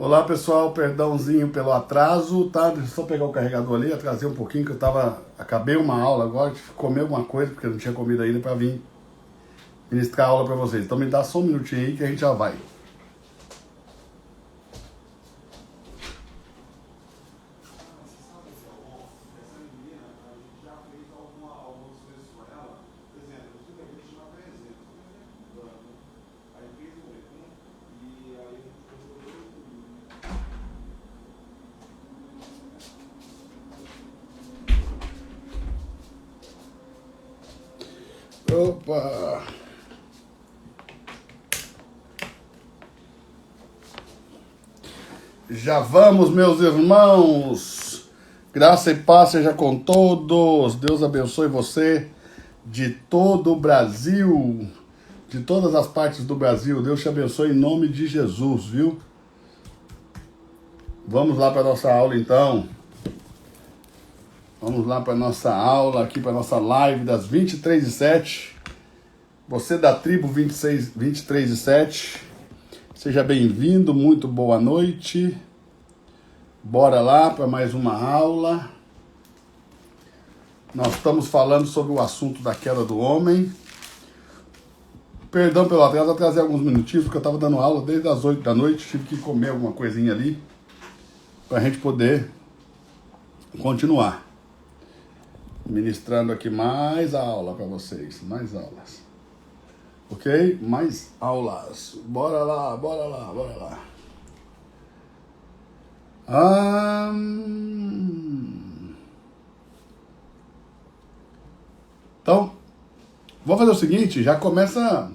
Olá pessoal, perdãozinho pelo atraso, tá? Deixa eu só pegar o carregador ali, atrasei um pouquinho que acabei uma aula agora, tive que comer alguma coisa porque eu não tinha comido ainda para vir ministrar a aula para vocês. Então me dá só um minutinho aí que a gente já vai. Opa! Já vamos, meus irmãos! Graça e paz seja com todos. Deus abençoe você de todo o Brasil, de todas as partes do Brasil. Deus te abençoe em nome de Jesus, viu? Vamos lá para a nossa aula então. Vamos lá para a nossa aula aqui, para a nossa live das 23h07. Você da tribo 23h07, seja bem-vindo, muito boa noite. Bora lá para mais uma aula. Nós estamos falando sobre o assunto da queda do homem. Perdão pelo atraso, atrasei alguns minutinhos, porque eu estava dando aula desde as 8 da noite, tive que comer alguma coisinha ali, para a gente poder continuar ministrando aqui mais aula para vocês, mais aulas. Ok? Mais aulas. Bora lá, bora lá, bora lá. Então, vou fazer o seguinte, já começa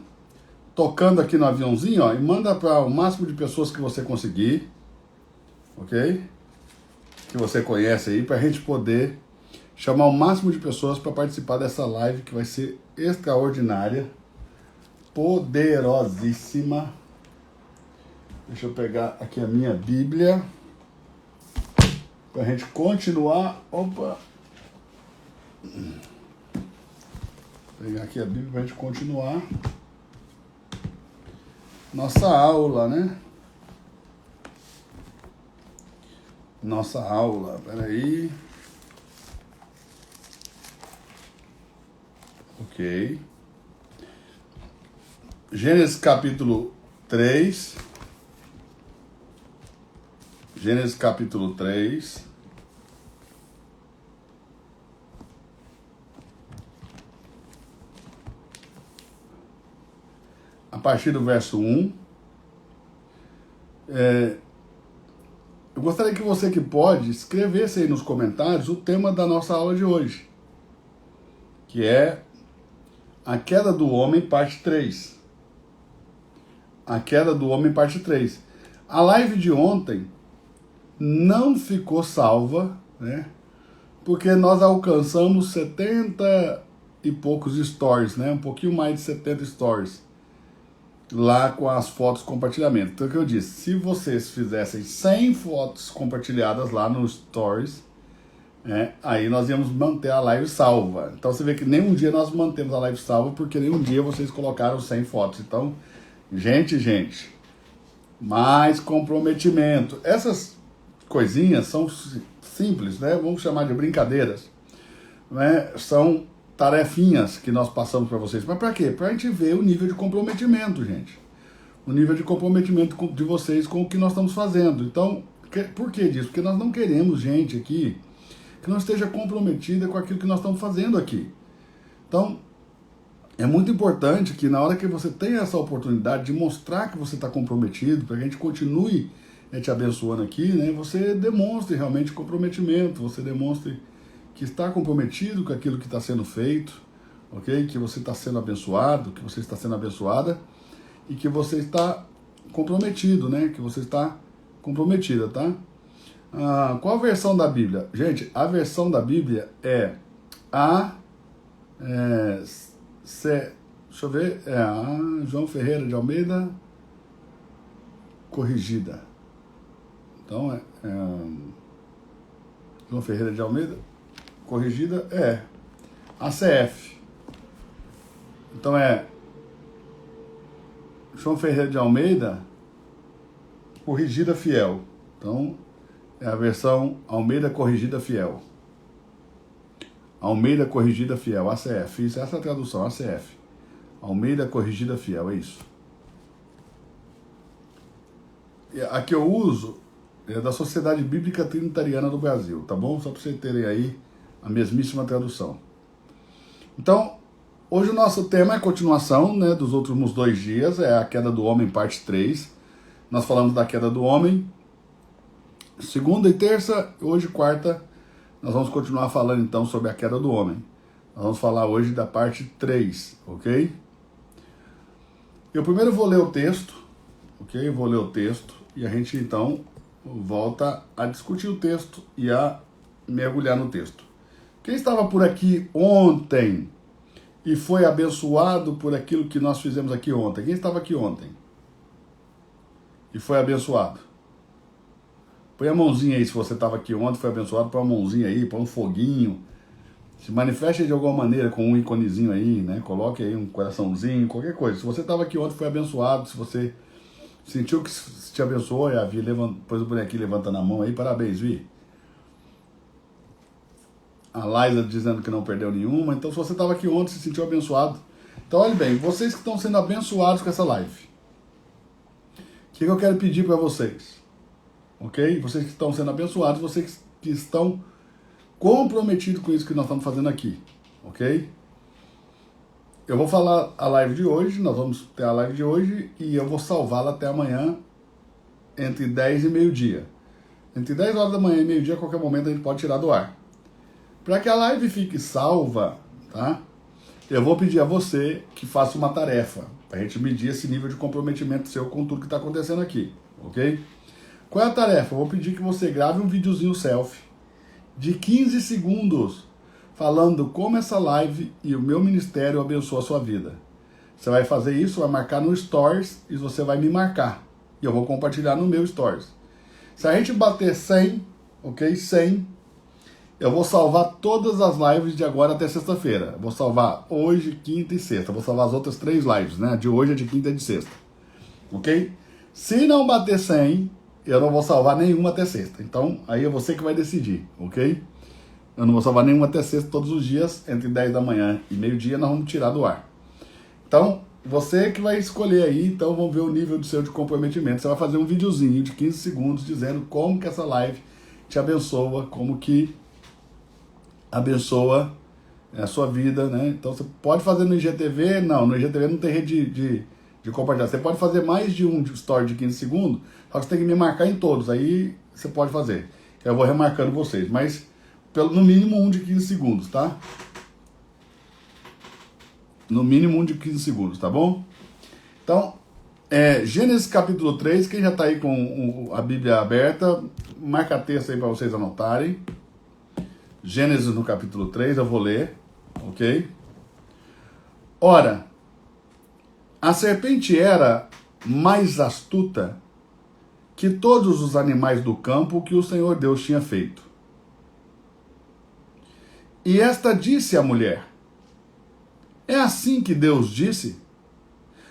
tocando aqui no aviãozinho, ó, e manda para o máximo de pessoas que você conseguir, ok? Que você conhece aí, para a gente poder chamar o máximo de pessoas para participar dessa live que vai ser extraordinária, poderosíssima. Deixa eu pegar aqui a minha Bíblia para a gente continuar. Opa! Pegar aqui a Bíblia para a gente continuar nossa aula, né? Nossa aula, peraí. Ok. Gênesis capítulo 3. Gênesis capítulo 3. A partir do verso 1. Eu gostaria que você que pode escrevesse aí nos comentários o tema da nossa aula de hoje, que é a queda do homem, parte 3. A queda do homem, parte 3. A live de ontem não ficou salva, né? Porque nós alcançamos 70 e poucos stories, né? Um pouquinho mais de 70 stories lá com as fotos compartilhamento. Então, o que eu disse, se vocês fizessem 100 fotos compartilhadas lá nos stories, aí nós íamos manter a live salva. Então você vê que nem um dia nós mantemos a live salva, porque nem um dia vocês colocaram 100 fotos. Então, gente, mais comprometimento. Essas coisinhas são simples, né? Vamos chamar de brincadeiras, né? São tarefinhas que nós passamos para vocês. Mas para quê? Para a gente ver o nível de comprometimento, gente. O nível de comprometimento de vocês com o que nós estamos fazendo. Então, por que disso? Porque nós não queremos gente aqui que não esteja comprometida com aquilo que nós estamos fazendo aqui. Então, é muito importante que na hora que você tenha essa oportunidade de mostrar que você está comprometido, para que a gente continue te abençoando aqui, né, você demonstre realmente comprometimento, você demonstre que está comprometido com aquilo que está sendo feito, ok? Que você está sendo abençoado, que você está sendo abençoada e que você está comprometido, né? Que você está comprometida, tá? Qual a versão da Bíblia? Gente, a versão da Bíblia é deixa eu ver, a João Ferreira de Almeida corrigida. Então, João Ferreira de Almeida corrigida é a CF. Então João Ferreira de Almeida Corrigida Fiel. Então, é a versão Almeida Corrigida Fiel. Almeida Corrigida Fiel, ACF. Isso, essa é a tradução, ACF. Almeida Corrigida Fiel, é isso. A que eu uso é da Sociedade Bíblica Trinitariana do Brasil, tá bom? Só para vocês terem aí a mesmíssima tradução. Então, hoje o nosso tema é a continuação, né, dos últimos 2 dias, é a queda do homem, parte 3. Nós falamos da queda do homem. Segunda e terça, hoje quarta, nós vamos continuar falando então sobre a queda do homem. Nós vamos falar hoje da parte 3, ok? Eu primeiro vou ler o texto, ok? Eu vou ler o texto e a gente então volta a discutir o texto e a mergulhar no texto. Quem estava por aqui ontem e foi abençoado por aquilo que nós fizemos aqui ontem? Quem estava aqui ontem e foi abençoado? Põe a mãozinha aí se você estava aqui ontem, foi abençoado, põe uma mãozinha aí, põe um foguinho. Se manifeste de alguma maneira com um iconezinho aí, né? Coloque aí um coraçãozinho, qualquer coisa. Se você estava aqui ontem, foi abençoado. Se você sentiu que te abençoou, e a Vi pôs o bonequinho levantando a mão aí, parabéns, Vi. A Liza dizendo que não perdeu nenhuma. Então, se você estava aqui ontem, se sentiu abençoado. Então, olha bem, vocês que estão sendo abençoados com essa live. O que eu quero pedir para vocês? Ok? Vocês que estão sendo abençoados, vocês que estão comprometidos com isso que nós estamos fazendo aqui. Ok? Eu vou falar a live de hoje, nós vamos ter a live de hoje e eu vou salvá-la até amanhã entre 10 e meio-dia. Entre 10 horas da manhã e meio-dia, a qualquer momento a gente pode tirar do ar. Para que a live fique salva, tá? Eu vou pedir a você que faça uma tarefa, para a gente medir esse nível de comprometimento seu com tudo que está acontecendo aqui, ok? Qual é a tarefa? Eu vou pedir que você grave um videozinho selfie de 15 segundos falando como essa live e o meu ministério abençoa a sua vida. Você vai fazer isso, vai marcar no Stories e você vai me marcar. E eu vou compartilhar no meu Stories. Se a gente bater 100, ok? 100, eu vou salvar todas as lives de agora até sexta-feira. Vou salvar hoje, quinta e sexta. Vou salvar as outras 3 lives, né? De hoje, a de quinta e de sexta. Ok? Se não bater 100, eu não vou salvar nenhuma até sexta. Então, aí é você que vai decidir, ok? Eu não vou salvar nenhuma até sexta todos os dias, entre 10 da manhã e meio-dia, nós vamos tirar do ar. Então, você que vai escolher aí, então vamos ver o nível do seu de comprometimento. Você vai fazer um videozinho de 15 segundos dizendo como que essa live te abençoa, como que abençoa a sua vida, né? Então, você pode fazer no IGTV, não, no IGTV não tem rede de compartilhar. Você pode fazer mais de um story de 15 segundos, só que você tem que me marcar em todos, aí você pode fazer. Eu vou remarcando vocês, mas no mínimo um de 15 segundos, tá? No mínimo um de 15 segundos, tá bom? Então, Gênesis capítulo 3, quem já tá aí com a Bíblia aberta, marca texto aí para vocês anotarem. Gênesis no capítulo 3, eu vou ler, ok? Ora, a serpente era mais astuta que todos os animais do campo que o Senhor Deus tinha feito. E esta disse à mulher: é assim que Deus disse?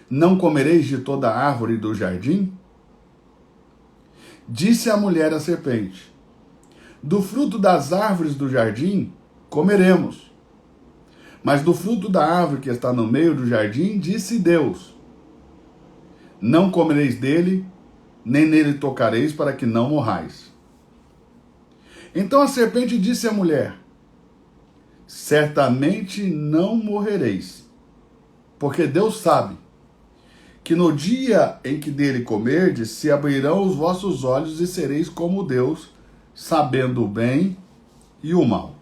Não comereis de toda a árvore do jardim? Disse a mulher à serpente: do fruto das árvores do jardim comeremos. Mas do fruto da árvore que está no meio do jardim, disse Deus: não comereis dele, nem nele tocareis, para que não morrais. Então a serpente disse à mulher: certamente não morrereis, porque Deus sabe que no dia em que dele comerdes, se abrirão os vossos olhos e sereis como Deus, sabendo o bem e o mal.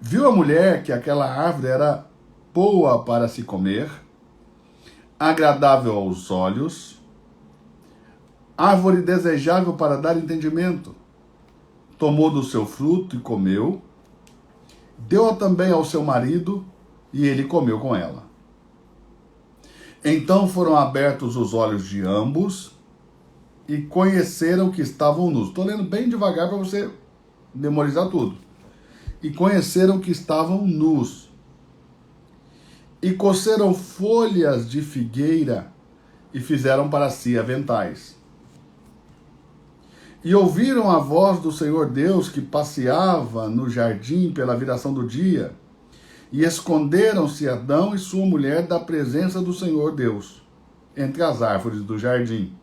Viu a mulher que aquela árvore era boa para se comer, agradável aos olhos, árvore desejável para dar entendimento. Tomou do seu fruto e comeu, deu também ao seu marido, e ele comeu com ela. Então foram abertos os olhos de ambos, e conheceram que estavam nus. Estou lendo bem devagar para você memorizar tudo. E conheceram que estavam nus. E coceram folhas de figueira, e fizeram para si aventais. E ouviram a voz do Senhor Deus que passeava no jardim pela viração do dia, e esconderam-se Adão e sua mulher da presença do Senhor Deus, entre as árvores do jardim.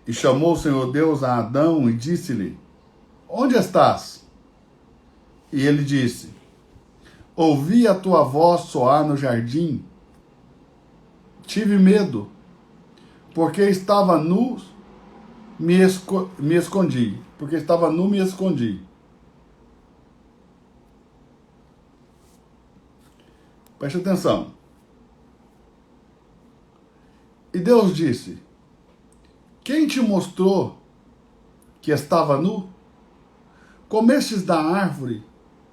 E chamou o Senhor Deus a Adão e disse-lhe: Onde estás? E ele disse: Ouvi a tua voz soar no jardim. Tive medo, porque estava nu, me escondi. Porque estava nu, me escondi. Preste atenção. E Deus disse: Quem te mostrou que estava nu? Comestes da árvore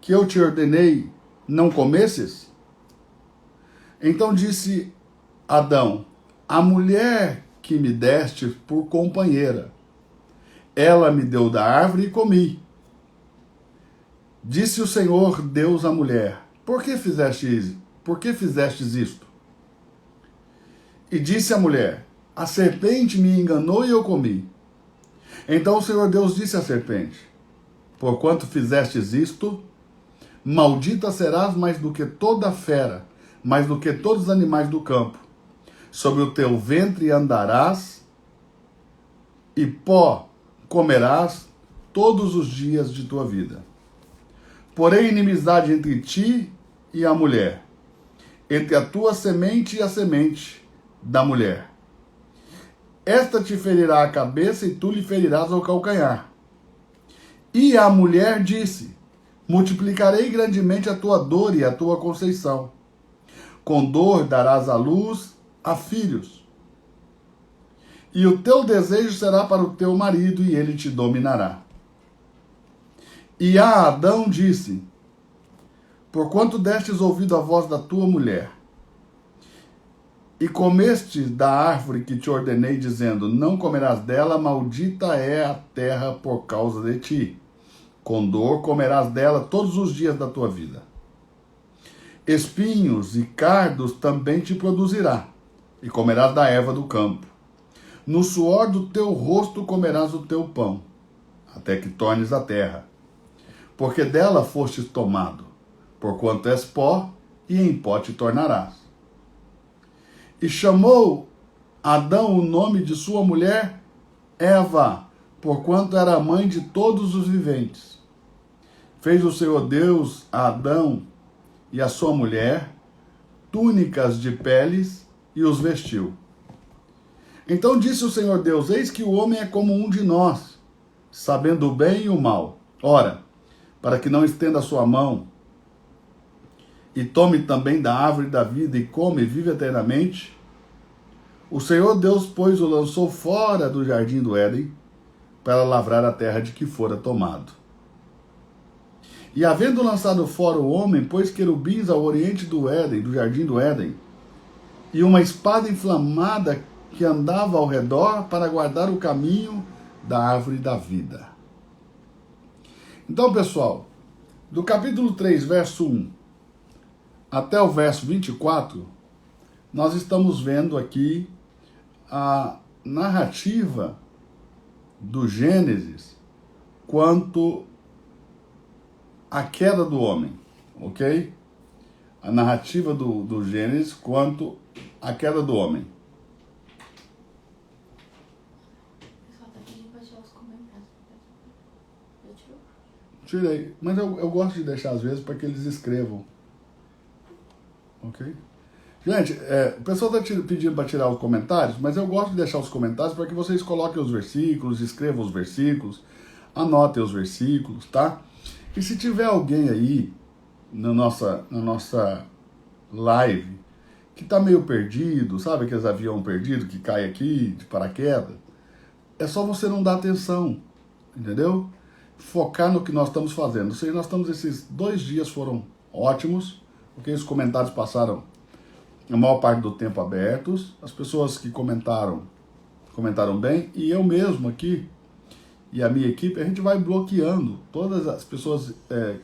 que eu te ordenei, não comesses? Então disse Adão: A mulher que me deste por companheira, ela me deu da árvore e comi. Disse o Senhor Deus à mulher: Por que fizestes isto? E disse a mulher: A serpente me enganou e eu comi. Então o Senhor Deus disse à serpente: Porquanto fizestes isto, maldita serás mais do que toda fera, mais do que todos os animais do campo. Sobre o teu ventre andarás, e pó comerás todos os dias de tua vida. Porém, inimizade entre ti e a mulher, entre a tua semente e a semente da mulher. Esta te ferirá a cabeça e tu lhe ferirás o calcanhar. E a mulher disse: Multiplicarei grandemente a tua dor e a tua conceição. Com dor darás à luz a filhos. E o teu desejo será para o teu marido, e ele te dominará. E a Adão disse: Porquanto destes ouvido a voz da tua mulher, e comeste da árvore que te ordenei, dizendo: Não comerás dela, maldita é a terra por causa de ti. Com dor comerás dela todos os dias da tua vida. Espinhos e cardos também te produzirá, e comerás da erva do campo. No suor do teu rosto comerás o teu pão, até que tornes a terra. Porque dela fostes tomado, porquanto és pó, e em pó te tornarás. E chamou Adão o nome de sua mulher Eva, porquanto era a mãe de todos os viventes. Fez o Senhor Deus a Adão e a sua mulher túnicas de peles e os vestiu. Então disse o Senhor Deus: Eis que o homem é como um de nós, sabendo o bem e o mal. Ora, para que não estenda a sua mão e tome também da árvore da vida e come e vive eternamente, o Senhor Deus, pois, o lançou fora do jardim do Éden para lavrar a terra de que fora tomado. E havendo lançado fora o homem, pôs querubins ao oriente do Éden, do jardim do Éden, e uma espada inflamada que andava ao redor para guardar o caminho da árvore da vida. Então, pessoal, do capítulo 3, verso 1 até o verso 24, nós estamos vendo aqui a narrativa do Gênesis quanto à queda do homem, ok? A narrativa do Gênesis quanto à queda do homem. Tirei, mas eu gosto de deixar às vezes para que eles escrevam. Ok? Gente, o pessoal está pedindo para tirar os comentários, mas eu gosto de deixar os comentários para que vocês coloquem os versículos, escrevam os versículos, anotem os versículos, tá? E se tiver alguém aí na nossa live que está meio perdido, sabe aqueles aviões perdidos que caem aqui de paraquedas, é só você não dar atenção, entendeu? Focar no que nós estamos fazendo. Ou seja, esses 2 dias foram ótimos, porque os comentários passaram a maior parte do tempo abertos, as pessoas que comentaram bem, e eu mesmo aqui, e a minha equipe, a gente vai bloqueando todas as pessoas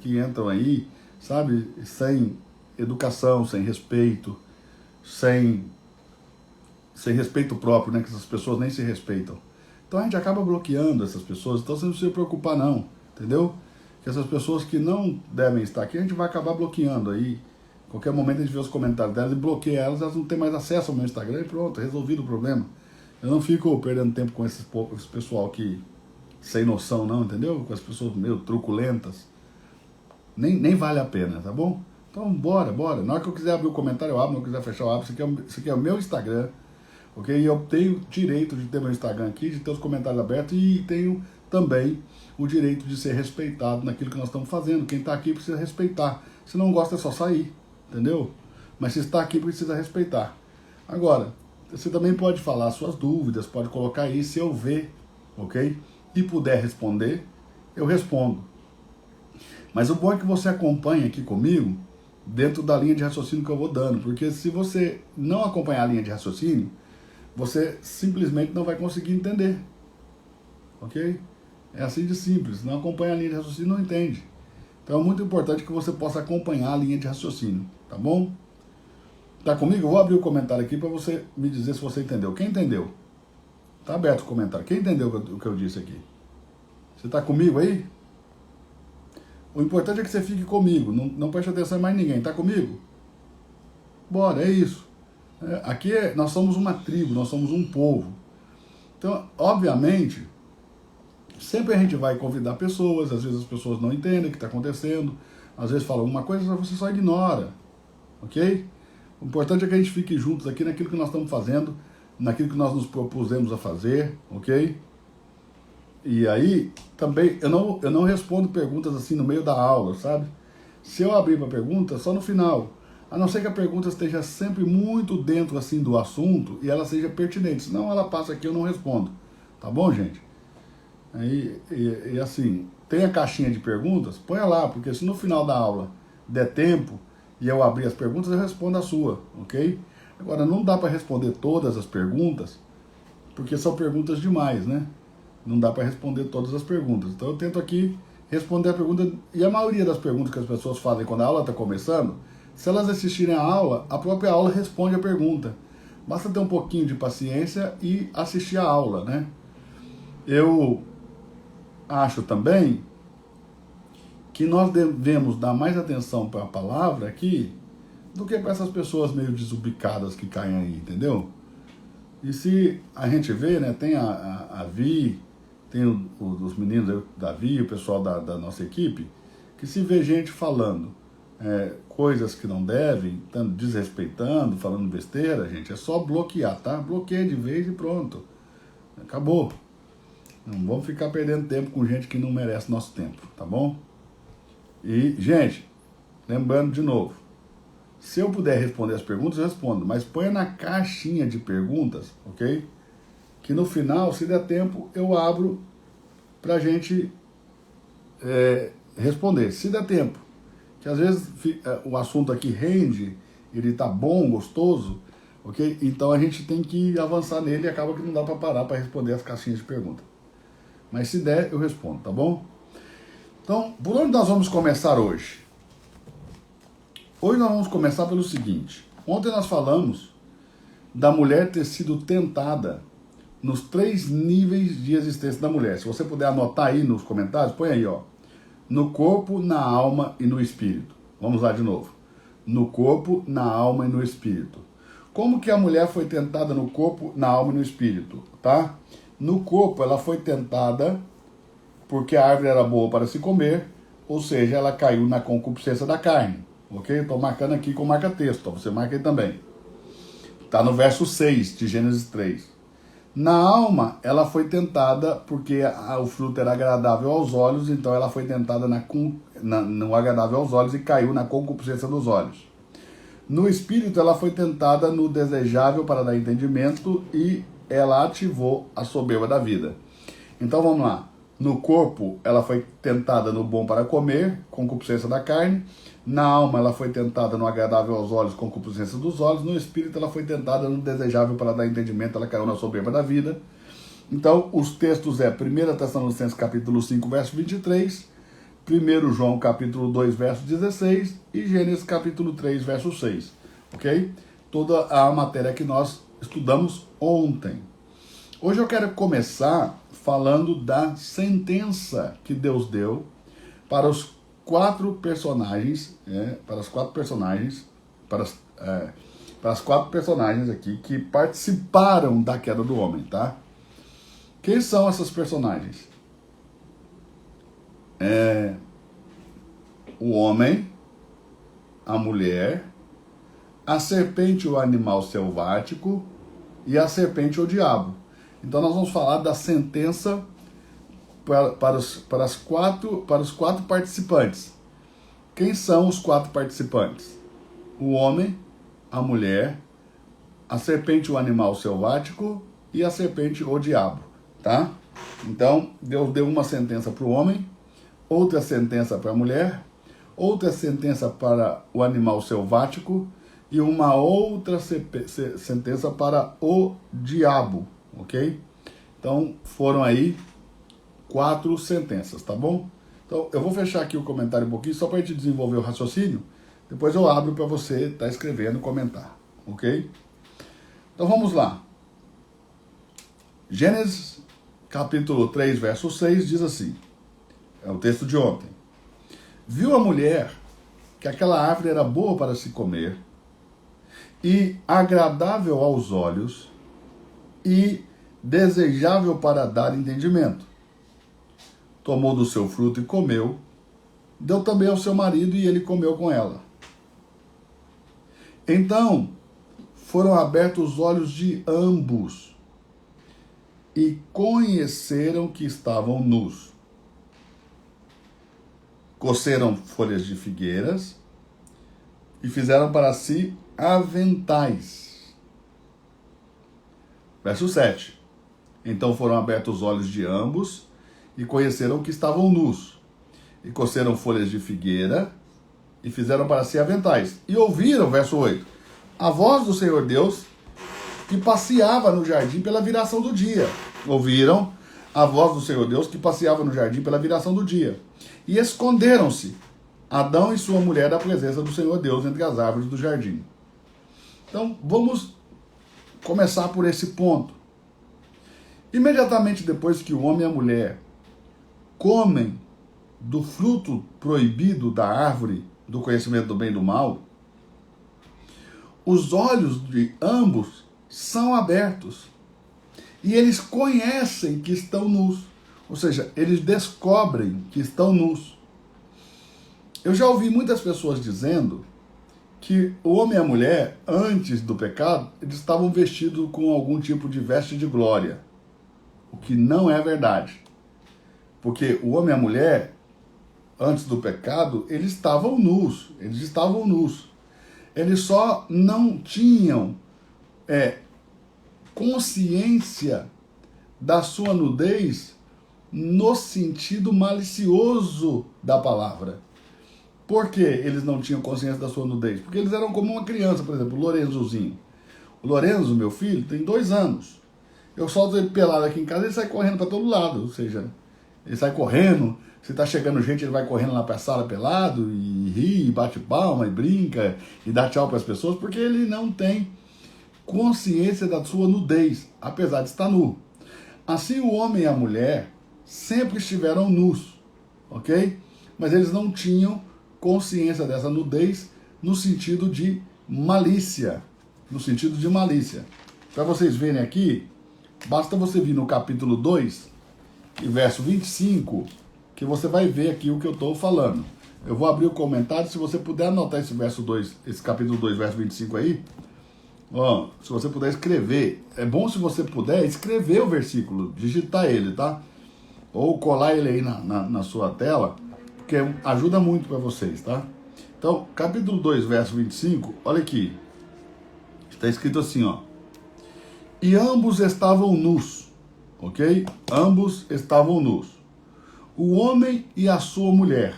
que entram aí, sabe, sem educação, sem respeito, sem respeito próprio, né, que essas pessoas nem se respeitam. Então a gente acaba bloqueando essas pessoas, então você não precisa se preocupar não, entendeu? Que essas pessoas que não devem estar aqui, a gente vai acabar bloqueando aí. Qualquer momento a gente vê os comentários delas e bloqueia elas, elas não têm mais acesso ao meu Instagram e pronto, resolvido o problema. Eu não fico perdendo tempo com esse pessoal que sem noção não, entendeu? Com as pessoas meio truculentas. Nem vale a pena, tá bom? Então bora. Na hora que eu quiser abrir o comentário eu abro, não quiser fechar eu abro. Isso aqui é o meu Instagram, ok? E eu tenho direito de ter meu Instagram aqui, de ter os comentários abertos e tenho também o direito de ser respeitado naquilo que nós estamos fazendo. Quem está aqui precisa respeitar. Se não gosta é só sair, entendeu? Mas se está aqui precisa respeitar. Agora, você também pode falar suas dúvidas, pode colocar aí, se eu ver, ok? E puder responder, eu respondo. Mas o bom é que você acompanha aqui comigo dentro da linha de raciocínio que eu vou dando, porque se você não acompanhar a linha de raciocínio, você simplesmente não vai conseguir entender, ok? É assim de simples, não acompanha a linha de raciocínio, não entende. Então é muito importante que você possa acompanhar a linha de raciocínio, tá bom? Tá comigo? Eu vou abrir o comentário aqui para você me dizer se você entendeu. Quem entendeu? Tá aberto o comentário. Quem entendeu o que eu disse aqui? Você tá comigo aí? O importante é que você fique comigo, não preste atenção em mais ninguém. Tá comigo? Bora, é isso. Aqui nós somos uma tribo, nós somos um povo. Então, obviamente, sempre a gente vai convidar pessoas, às vezes as pessoas não entendem o que está acontecendo, às vezes falam alguma coisa, você só ignora, ok? O importante é que a gente fique juntos aqui naquilo que nós estamos fazendo, naquilo que nós nos propusemos a fazer, ok? E aí, também, eu não respondo perguntas assim no meio da aula, sabe? Se eu abrir para pergunta, só no final. A não ser que a pergunta esteja sempre muito dentro assim do assunto e ela seja pertinente. Senão ela passa aqui e eu não respondo. Tá bom, gente? E assim, tem a caixinha de perguntas? Põe lá, porque se no final da aula der tempo e eu abrir as perguntas, eu respondo a sua, ok? Agora, não dá para responder todas as perguntas, porque são perguntas demais, né? Não dá para responder todas as perguntas. Então eu tento aqui responder a pergunta, e a maioria das perguntas que as pessoas fazem quando a aula está começando, se elas assistirem a aula, a própria aula responde a pergunta. Basta ter um pouquinho de paciência e assistir a aula, né? Eu acho também que nós devemos dar mais atenção para a palavra aqui do que para essas pessoas meio desubicadas que caem aí, entendeu? E se a gente vê, né, tem a Vi, tem os meninos da Vi, o pessoal da nossa equipe, que se vê gente falando coisas que não devem, desrespeitando, falando besteira, gente, é só bloquear, tá? Bloqueia de vez e pronto. Acabou. Não vamos ficar perdendo tempo com gente que não merece nosso tempo, tá bom? E, gente, lembrando de novo, se eu puder responder as perguntas, eu respondo, mas ponha na caixinha de perguntas, ok? Que no final, se der tempo, eu abro pra gente responder, se der tempo. Que às vezes o assunto aqui rende, ele tá bom, gostoso, ok? Então a gente tem que avançar nele e acaba que não dá para parar para responder as caixinhas de pergunta. Mas se der, eu respondo, tá bom? Então, por onde nós vamos começar hoje? Hoje nós vamos começar pelo seguinte. Ontem nós falamos da mulher ter sido tentada nos 3 níveis de existência da mulher. Se você puder anotar aí nos comentários, põe aí, ó. No corpo, na alma e no espírito. Vamos lá de novo. No corpo, na alma e no espírito. Como que a mulher foi tentada no corpo, na alma e no espírito, tá? No corpo, ela foi tentada porque a árvore era boa para se comer, ou seja, ela caiu na concupiscência da carne, ok? Estou marcando aqui com marca-texto, você marca aí também. Está no verso 6 de Gênesis 3. Na alma, ela foi tentada porque o fruto era agradável aos olhos, então ela foi tentada no agradável aos olhos e caiu na concupiscência dos olhos. No espírito, ela foi tentada no desejável para dar entendimento e ela ativou a soberba da vida. Então vamos lá. No corpo, ela foi tentada no bom para comer, concupiscência da carne. Na alma, ela foi tentada no agradável aos olhos, concupiscência dos olhos. No espírito, ela foi tentada no desejável para dar entendimento, ela caiu na soberba da vida. Então, os textos 1 Tessalonicenses capítulo 5, verso 23, 1 João capítulo 2, verso 16 e Gênesis capítulo 3, verso 6. Ok? Toda a matéria que nós estudamos ontem. Hoje eu quero começar falando da sentença que Deus deu para os quatro personagens, para as quatro personagens aqui que participaram da queda do homem, tá? Quem são essas personagens? O homem, a mulher, a serpente, o animal selvático, e a serpente, o diabo. Então nós vamos falar da sentença para os quatro participantes. Quem são os quatro participantes? O homem, a mulher, a serpente, o animal selvático, e a serpente, o diabo, tá? Então, Deus deu uma sentença para o homem, outra sentença para a mulher, outra sentença para o animal selvático e uma outra sentença para o diabo, ok? Então, foram aí 4 sentenças, tá bom? Então, eu vou fechar aqui o comentário um pouquinho, só para a gente desenvolver o raciocínio, depois eu abro para você estar escrevendo e comentar, ok? Então, vamos lá. Gênesis, capítulo 3, verso 6, diz assim, é o texto de ontem. Viu a mulher que aquela árvore era boa para se comer, e agradável aos olhos, e desejável para dar entendimento. Tomou do seu fruto e comeu, deu também ao seu marido, e ele comeu com ela. Então foram abertos os olhos de ambos, e conheceram que estavam nus. Coceram folhas de figueiras, e fizeram para si aventais. Verso 7. Então foram abertos os olhos de ambos, e conheceram que estavam nus, e coceram folhas de figueira, e fizeram para si aventais. E ouviram, verso 8, a voz do Senhor Deus, que passeava no jardim pela viração do dia. Ouviram a voz do Senhor Deus, que passeava no jardim pela viração do dia. E esconderam-se, Adão e sua mulher, da presença do Senhor Deus entre as árvores do jardim. Então, vamos começar por esse ponto. Imediatamente depois que o homem e a mulher comem do fruto proibido da árvore do conhecimento do bem e do mal, os olhos de ambos são abertos e eles conhecem que estão nus, ou seja, eles descobrem que estão nus. Eu já ouvi muitas pessoas dizendo que o homem e a mulher, antes do pecado, eles estavam vestidos com algum tipo de veste de glória, o que não é verdade. Porque o homem e a mulher, antes do pecado, eles estavam nus. Eles só não tinham consciência da sua nudez no sentido malicioso da palavra. Por que eles não tinham consciência da sua nudez? Porque eles eram como uma criança, por exemplo, o Lorenzozinho. O Lorenzo, meu filho, tem 2 anos. Eu solto ele pelado aqui em casa, ele sai correndo para todo lado, ou seja, ele sai correndo, se tá chegando gente, ele vai correndo lá para a sala pelado, e ri, e bate palma, e brinca, e dá tchau para as pessoas, porque ele não tem consciência da sua nudez, apesar de estar nu. Assim, o homem e a mulher sempre estiveram nus, ok? Mas eles não tinham consciência dessa nudez no sentido de malícia. Para vocês verem aqui, basta você vir no capítulo 2, e verso 25, que você vai ver aqui o que eu estou falando. Eu vou abrir o comentário, se você puder anotar esse verso 2, esse capítulo 2, verso 25 aí, ó, se você puder escrever, é bom se você puder escrever o versículo, digitar ele, tá? Ou colar ele aí na sua tela, porque ajuda muito para vocês, tá? Então, capítulo 2, verso 25, olha aqui. Está escrito assim, ó. E ambos estavam nus, ok? Ambos estavam nus. O homem e a sua mulher.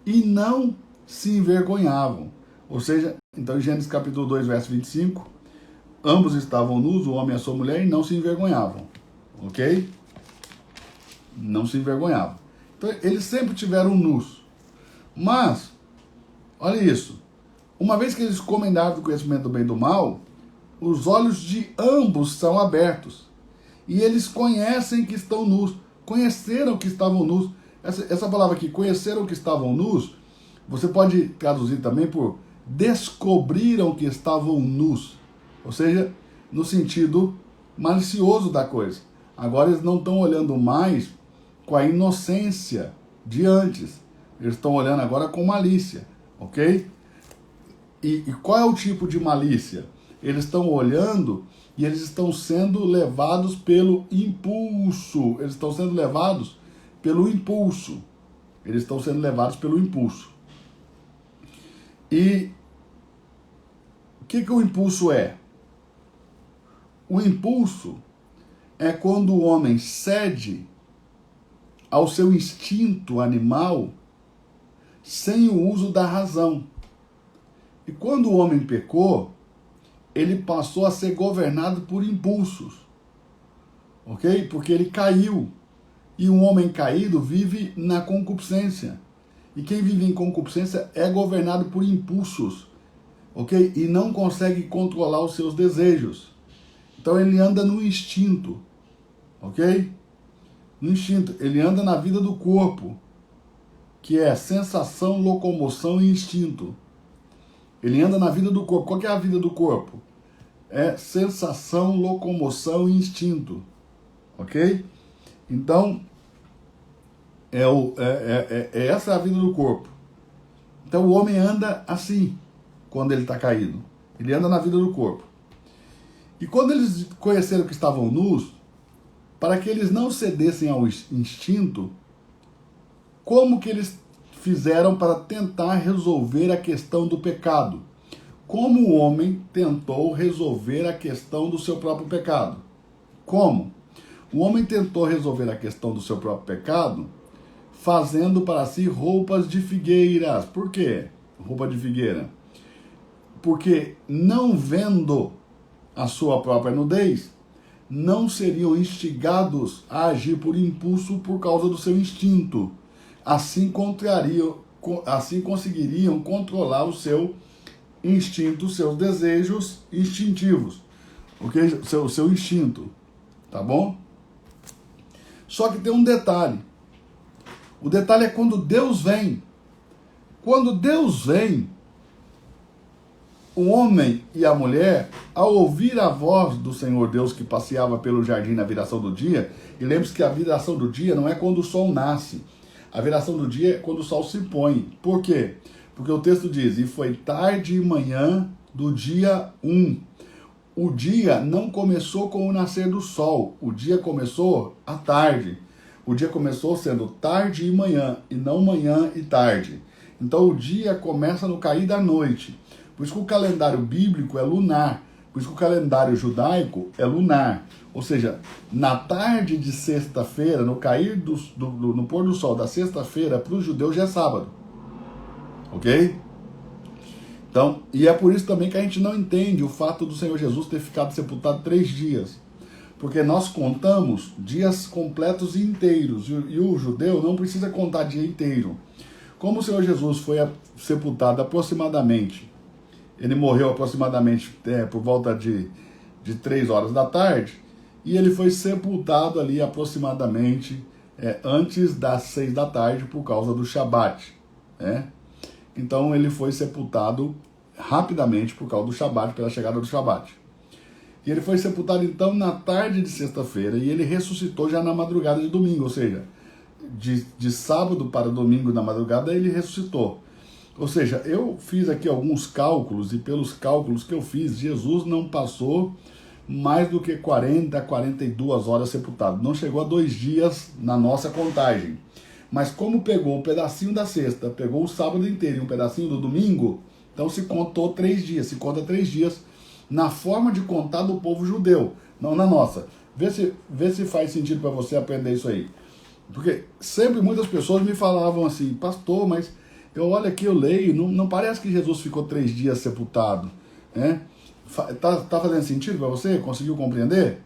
E não se envergonhavam. Ou seja, então em Gênesis capítulo 2, verso 25, ambos estavam nus, o homem e a sua mulher, e não se envergonhavam, ok? Não se envergonhavam. Então eles sempre tiveram nus. Mas, olha isso, uma vez que eles comem da árvore do conhecimento do bem e do mal, os olhos de ambos são abertos, E eles conhecem que estão nus. Conheceram que estavam nus. Essa palavra aqui, conheceram que estavam nus, você pode traduzir também por descobriram que estavam nus. Ou seja, no sentido malicioso da coisa. Agora eles não estão olhando mais com a inocência de antes. Eles estão olhando agora com malícia, ok? E qual é o tipo de malícia? Eles estão olhando e eles estão sendo levados pelo impulso. Eles estão sendo levados pelo impulso. Eles estão sendo levados pelo impulso. E o que o impulso é? O impulso é quando o homem cede ao seu instinto animal sem o uso da razão. E quando o homem pecou, ele passou a ser governado por impulsos, ok? Porque ele caiu. E um homem caído vive na concupiscência. E quem vive em concupiscência é governado por impulsos, ok? E não consegue controlar os seus desejos. Então ele anda no instinto, ok? No instinto. Ele anda na vida do corpo, que é sensação, locomoção e instinto. Ele anda na vida do corpo. Qual que é a vida do corpo? É sensação, locomoção e instinto. Ok? Então, essa é a vida do corpo. Então o homem anda assim, quando ele está caído. Ele anda na vida do corpo. E quando eles conheceram que estavam nus, para que eles não cedessem ao instinto, como que eles fizeram para tentar resolver a questão do pecado? Como o homem tentou resolver a questão do seu próprio pecado? Como? O homem tentou resolver a questão do seu próprio pecado fazendo para si roupas de figueiras. Por quê? Roupa de figueira. Porque não vendo a sua própria nudez, não seriam instigados a agir por impulso por causa do seu instinto. Assim conseguiriam controlar o seu instinto, seus desejos instintivos, ok? Seu instinto, tá bom? Só que tem um detalhe. O detalhe é quando Deus vem. Quando Deus vem, o homem e a mulher, ao ouvir a voz do Senhor Deus que passeava pelo jardim na viração do dia, e lembre-se que a viração do dia não é quando o sol nasce. A viração do dia é quando o sol se põe. Por quê? Porque o texto diz, e foi tarde e manhã do dia 1. O dia não começou com o nascer do sol, o dia começou à tarde. O dia começou sendo tarde e manhã, e não manhã e tarde. Então o dia começa no cair da noite. Por isso que o calendário bíblico é lunar. Por isso que o calendário judaico é lunar. Ou seja, na tarde de sexta-feira, no cair no pôr do sol da sexta-feira, para os judeus já é sábado. Ok? Então, e é por isso também que a gente não entende o fato do Senhor Jesus ter ficado sepultado 3 dias. Porque nós contamos dias completos e inteiros. E o judeu não precisa contar dia inteiro. Como o Senhor Jesus foi sepultado aproximadamente, ele morreu aproximadamente por volta de 3 horas da tarde, e ele foi sepultado ali aproximadamente antes das 6 da tarde por causa do Shabat. Né? Então ele foi sepultado rapidamente por causa do Shabat, pela chegada do Shabat. E ele foi sepultado então na tarde de sexta-feira, e ele ressuscitou já na madrugada de domingo, ou seja, de sábado para domingo na madrugada ele ressuscitou. Ou seja, eu fiz aqui alguns cálculos, e pelos cálculos que eu fiz, Jesus não passou mais do que 40 a 42 horas sepultado. Não chegou a 2 dias na nossa contagem. Mas como pegou um pedacinho da sexta, pegou o sábado inteiro e um pedacinho do domingo, então se contou 3 dias, se conta 3 dias na forma de contar do povo judeu, não na nossa. Vê se faz sentido para você aprender isso aí. Porque sempre muitas pessoas me falavam assim, pastor, mas eu olho aqui, eu leio, não parece que Jesus ficou 3 dias sepultado. Né? Tá fazendo sentido para você? Conseguiu compreender?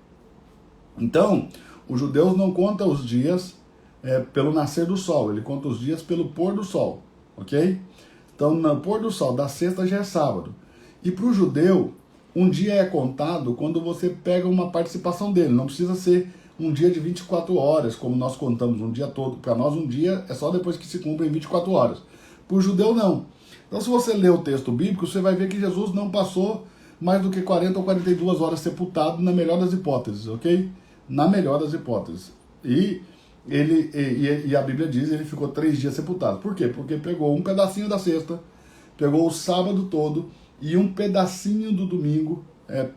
Então, os judeus não contam os dias pelo nascer do sol, ele conta os dias pelo pôr do sol, ok? Então, no pôr do sol da sexta já é sábado. E para o judeu, Um dia é contado quando você pega uma participação dele. Não precisa ser um dia de 24 horas, como nós contamos um dia todo. Para nós, um dia é só depois que se cumprem 24 horas. Para o judeu, não. Então, se você ler o texto bíblico, você vai ver que Jesus não passou mais do que 40 ou 42 horas sepultado, na melhor das hipóteses, ok? Na melhor das hipóteses. E a Bíblia diz que ele ficou 3 dias sepultado. Por quê? Porque pegou um pedacinho da sexta, pegou o sábado todo e um pedacinho do domingo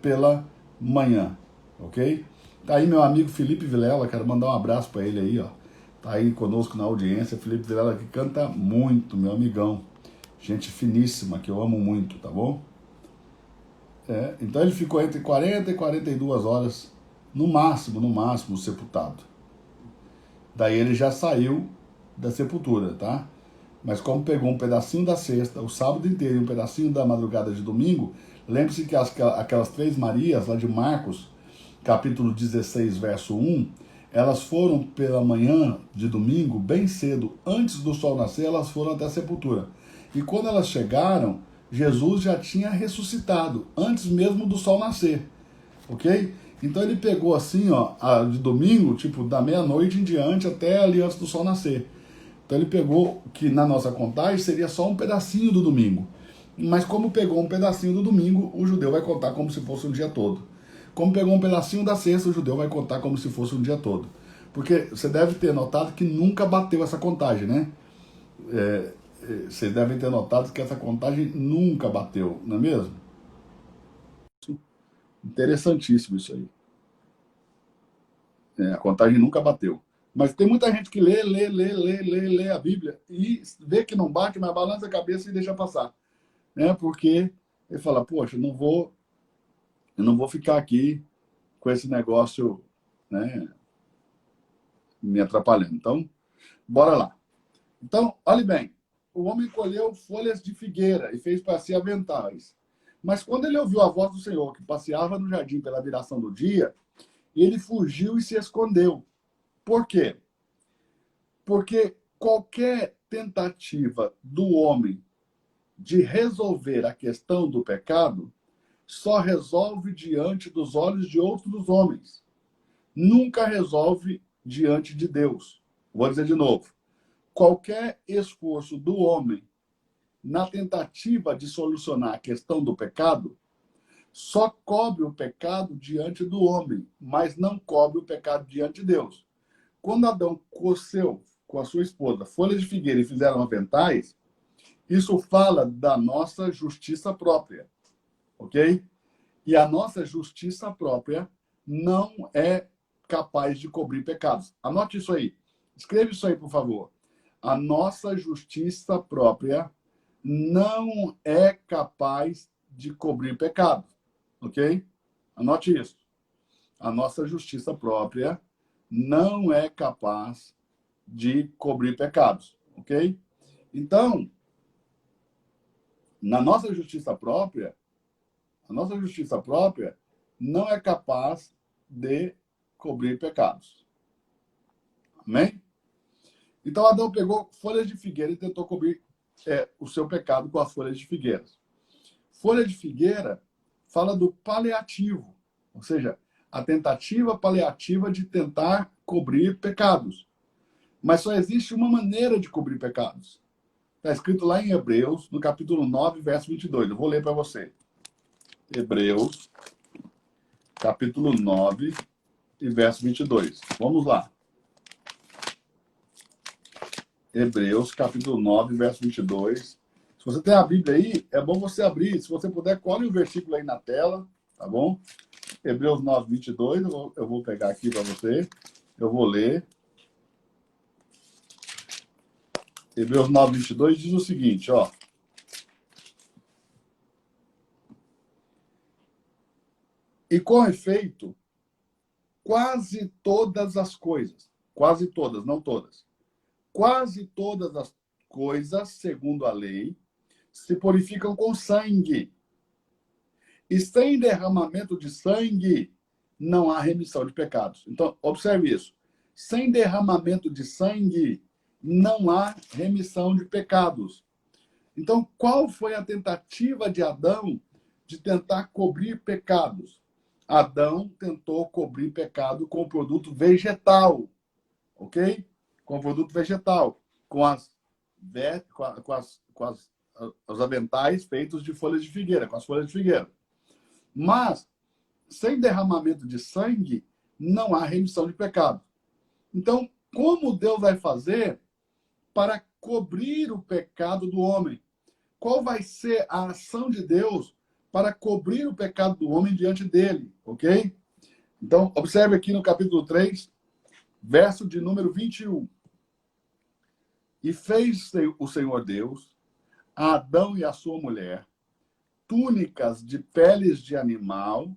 pela manhã, ok? Tá aí meu amigo Felipe Vilela, quero mandar um abraço para ele aí, ó. Tá aí conosco na audiência, Felipe Vilela, que canta muito, meu amigão. Gente finíssima, que eu amo muito, tá bom? Então ele ficou entre 40 e 42 horas, no máximo, sepultado. Daí ele já saiu da sepultura, tá? Mas como pegou um pedacinho da sexta, o sábado inteiro e um pedacinho da madrugada de domingo, lembre-se que aquelas 3 Marias, lá de Marcos, capítulo 16, verso 1, elas foram pela manhã de domingo, bem cedo, antes do sol nascer, elas foram até a sepultura. E quando elas chegaram, Jesus já tinha ressuscitado, antes mesmo do sol nascer, ok? Então ele pegou assim, ó, de domingo, tipo, da meia-noite em diante até ali antes do sol nascer. Então ele pegou, que na nossa contagem seria só um pedacinho do domingo. Mas como pegou um pedacinho do domingo, o judeu vai contar como se fosse um dia todo. Como pegou um pedacinho da sexta, o judeu vai contar como se fosse um dia todo. Porque você deve ter notado que nunca bateu essa contagem, né? Vocês devem ter notado que essa contagem nunca bateu, não é mesmo? Interessantíssimo isso aí. A contagem nunca bateu. Mas tem muita gente que lê a Bíblia e vê que não bate, mas balança a cabeça e deixa passar. Né? Porque ele fala, poxa, eu não vou ficar aqui com esse negócio, né, me atrapalhando. Então, bora lá. Então, olhe bem, o homem colheu folhas de figueira e fez para si aventais. Mas quando ele ouviu a voz do Senhor, que passeava no jardim pela viração do dia, ele fugiu e se escondeu. Por quê? Porque qualquer tentativa do homem de resolver a questão do pecado só resolve diante dos olhos de outros homens. Nunca resolve diante de Deus. Vou dizer de novo. Qualquer esforço do homem na tentativa de solucionar a questão do pecado só cobre o pecado diante do homem, mas não cobre o pecado diante de Deus. Quando Adão coceu com a sua esposa folhas de figueira e fizeram aventais, isso fala da nossa justiça própria, ok? E a nossa justiça própria não é capaz de cobrir pecados. Anote isso aí. Escreva isso aí, por favor. A nossa justiça própria não é capaz de cobrir pecados, ok? Anote isso. A nossa justiça própria não é capaz de cobrir pecados, ok? Então, na nossa justiça própria, a nossa justiça própria não é capaz de cobrir pecados. Amém? Então Adão pegou folhas de figueira e tentou cobrir o seu pecado com as folhas de figueira. Folha de figueira fala do paliativo, ou seja, a tentativa paliativa de tentar cobrir pecados. Mas só existe uma maneira de cobrir pecados. Está escrito lá em Hebreus, no capítulo 9, verso 22. Eu vou ler para você. Hebreus, capítulo 9 e verso 22. Vamos lá. Hebreus, capítulo 9, verso 22. Se você tem a Bíblia aí, é bom você abrir. Se você puder, colhe o versículo aí na tela, tá bom? Hebreus 9, 22. Eu vou pegar aqui para você. Eu vou ler. Hebreus 9, 22 diz o seguinte, ó. E com efeito, quase todas as coisas, quase todas, não todas, quase todas as coisas, segundo a lei, se purificam com sangue. E sem derramamento de sangue, não há remissão de pecados. Então, observe isso. Sem derramamento de sangue, não há remissão de pecados. Então, qual foi a tentativa de Adão de tentar cobrir pecados. Adão tentou cobrir pecado com o produto vegetal, ok? Com o produto vegetal, com os aventais feitos de folhas de figueira, com as folhas de figueira. Mas, sem derramamento de sangue, não há remissão de pecado. Então, como Deus vai fazer para cobrir o pecado do homem? Qual vai ser a ação de Deus para cobrir o pecado do homem diante dele, ok? Então, observe aqui no capítulo 3, verso de número 21. E fez o Senhor Deus a Adão e a sua mulher túnicas de peles de animais,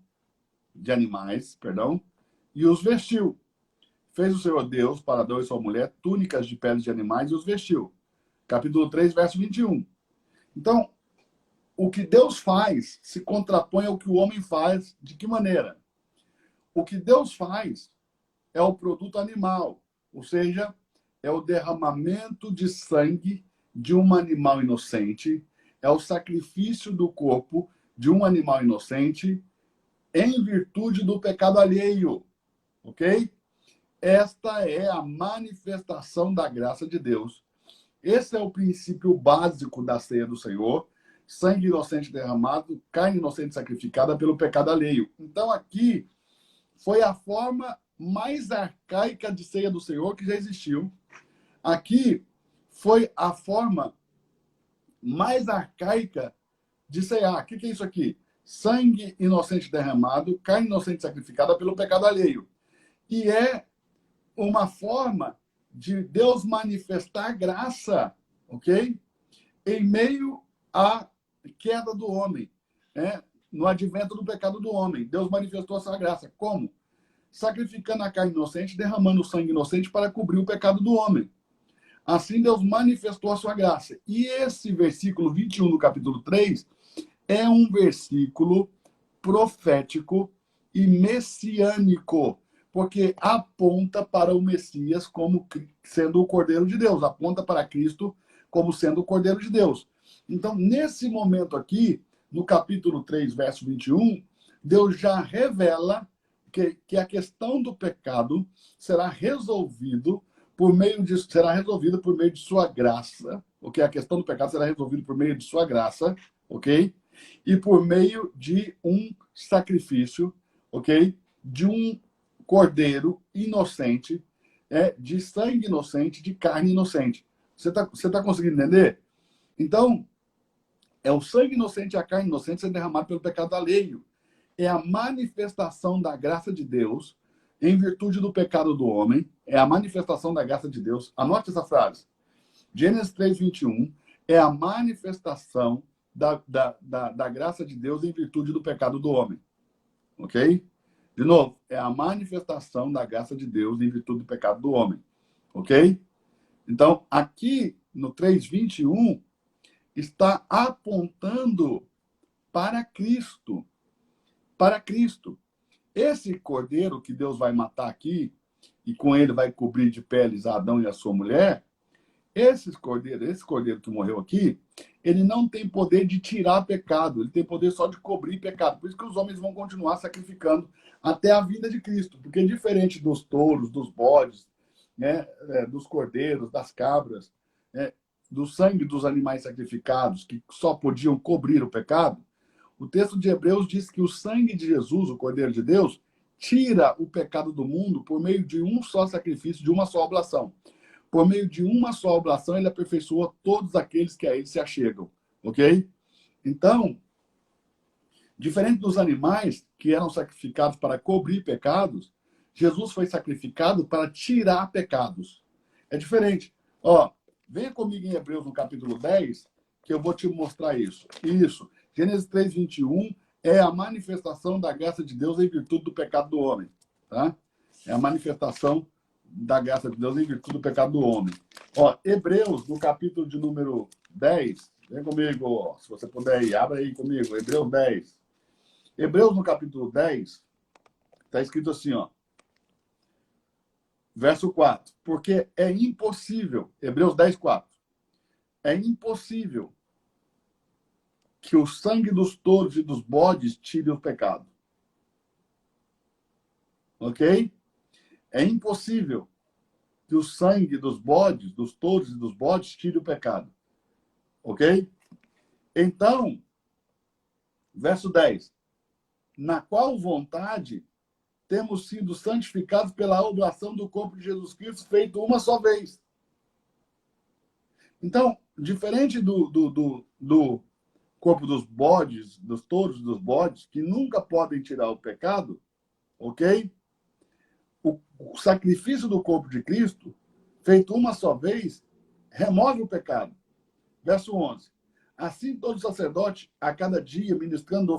perdão, e os vestiu. Fez o Senhor Deus para Adão e sua mulher túnicas de peles de animais e os vestiu. Capítulo 3, verso 21. Então, o que Deus faz se contrapõe ao que o homem faz. De que maneira? O que Deus faz é o produto animal, ou seja, é o derramamento de sangue de um animal inocente, é o sacrifício do corpo de um animal inocente em virtude do pecado alheio, ok? Esta é a manifestação da graça de Deus. Esse é o princípio básico da ceia do Senhor. Sangue inocente derramado, carne inocente sacrificada pelo pecado alheio. Então, aqui foi a forma mais arcaica de ceia do Senhor que já existiu. Aqui foi a forma mais arcaica de cear. O que é isso aqui? Sangue inocente derramado, carne inocente sacrificada pelo pecado alheio. E é uma forma de Deus manifestar graça, ok? Em meio à queda do homem, né? No advento do pecado do homem. Deus manifestou essa graça. Como? Sacrificando a carne inocente, derramando o sangue inocente para cobrir o pecado do homem. Assim Deus manifestou a sua graça. E esse versículo 21 do capítulo 3 é um versículo profético e messiânico, porque aponta para o Messias como sendo o Cordeiro de Deus, aponta para Cristo como sendo o Cordeiro de Deus. Então, nesse momento aqui, no capítulo 3, verso 21, Deus já revela que a questão do pecado será resolvida por meio de sua graça, ok? A questão do pecado será resolvida por meio de sua graça, ok? E por meio de um sacrifício, ok? De um cordeiro inocente, de sangue inocente, de carne inocente. Você tá conseguindo entender? Então, é o sangue inocente e a carne inocente sendo derramado pelo pecado alheio. É a manifestação da graça de Deus em virtude do pecado do homem. É a manifestação da graça de Deus. Anote essa frase. Gênesis 3, 21 é a manifestação da graça de Deus em virtude do pecado do homem. Ok? De novo, é a manifestação da graça de Deus em virtude do pecado do homem. Ok? Então, aqui no 3:21 está apontando para Cristo. Para Cristo. Esse cordeiro que Deus vai matar aqui, e com ele vai cobrir de peles Adão e a sua mulher, esse cordeiro que morreu aqui, ele não tem poder de tirar pecado, ele tem poder só de cobrir pecado. Por isso que os homens vão continuar sacrificando até a vinda de Cristo, porque diferente dos touros, dos bodes, né, dos cordeiros, das cabras, né, do sangue dos animais sacrificados, que só podiam cobrir o pecado, o texto de Hebreus diz que o sangue de Jesus, o Cordeiro de Deus, tira o pecado do mundo por meio de um só sacrifício, de uma só oblação. Por meio de uma só oblação, ele aperfeiçoa todos aqueles que a ele se achegam. Ok? Então, diferente dos animais que eram sacrificados para cobrir pecados, Jesus foi sacrificado para tirar pecados. É diferente. Ó, venha comigo em Hebreus no capítulo 10, que eu vou te mostrar isso. Isso. Gênesis 3, 21 é a manifestação da graça de Deus em virtude do pecado do homem. Tá? É a manifestação da graça de Deus em virtude do pecado do homem. Ó, Hebreus, no capítulo de número 10, vem comigo, ó, se você puder ir, abra aí comigo, Hebreus 10. Hebreus, no capítulo 10, está escrito assim, ó, verso 4, porque é impossível, Hebreus 10, 4, é impossível que o sangue dos touros e dos bodes tire o pecado. Ok? É impossível que o sangue dos bodes, dos touros e dos bodes tire o pecado. Ok? Então, verso 10. Na qual vontade temos sido santificados pela oblação do corpo de Jesus Cristo, feito uma só vez. Então, diferente do corpo dos bodes, dos touros e dos bodes, que nunca podem tirar o pecado, ok? O sacrifício do corpo de Cristo, feito uma só vez, remove o pecado. Verso 11. Assim, todo sacerdote, a cada dia, ministrando,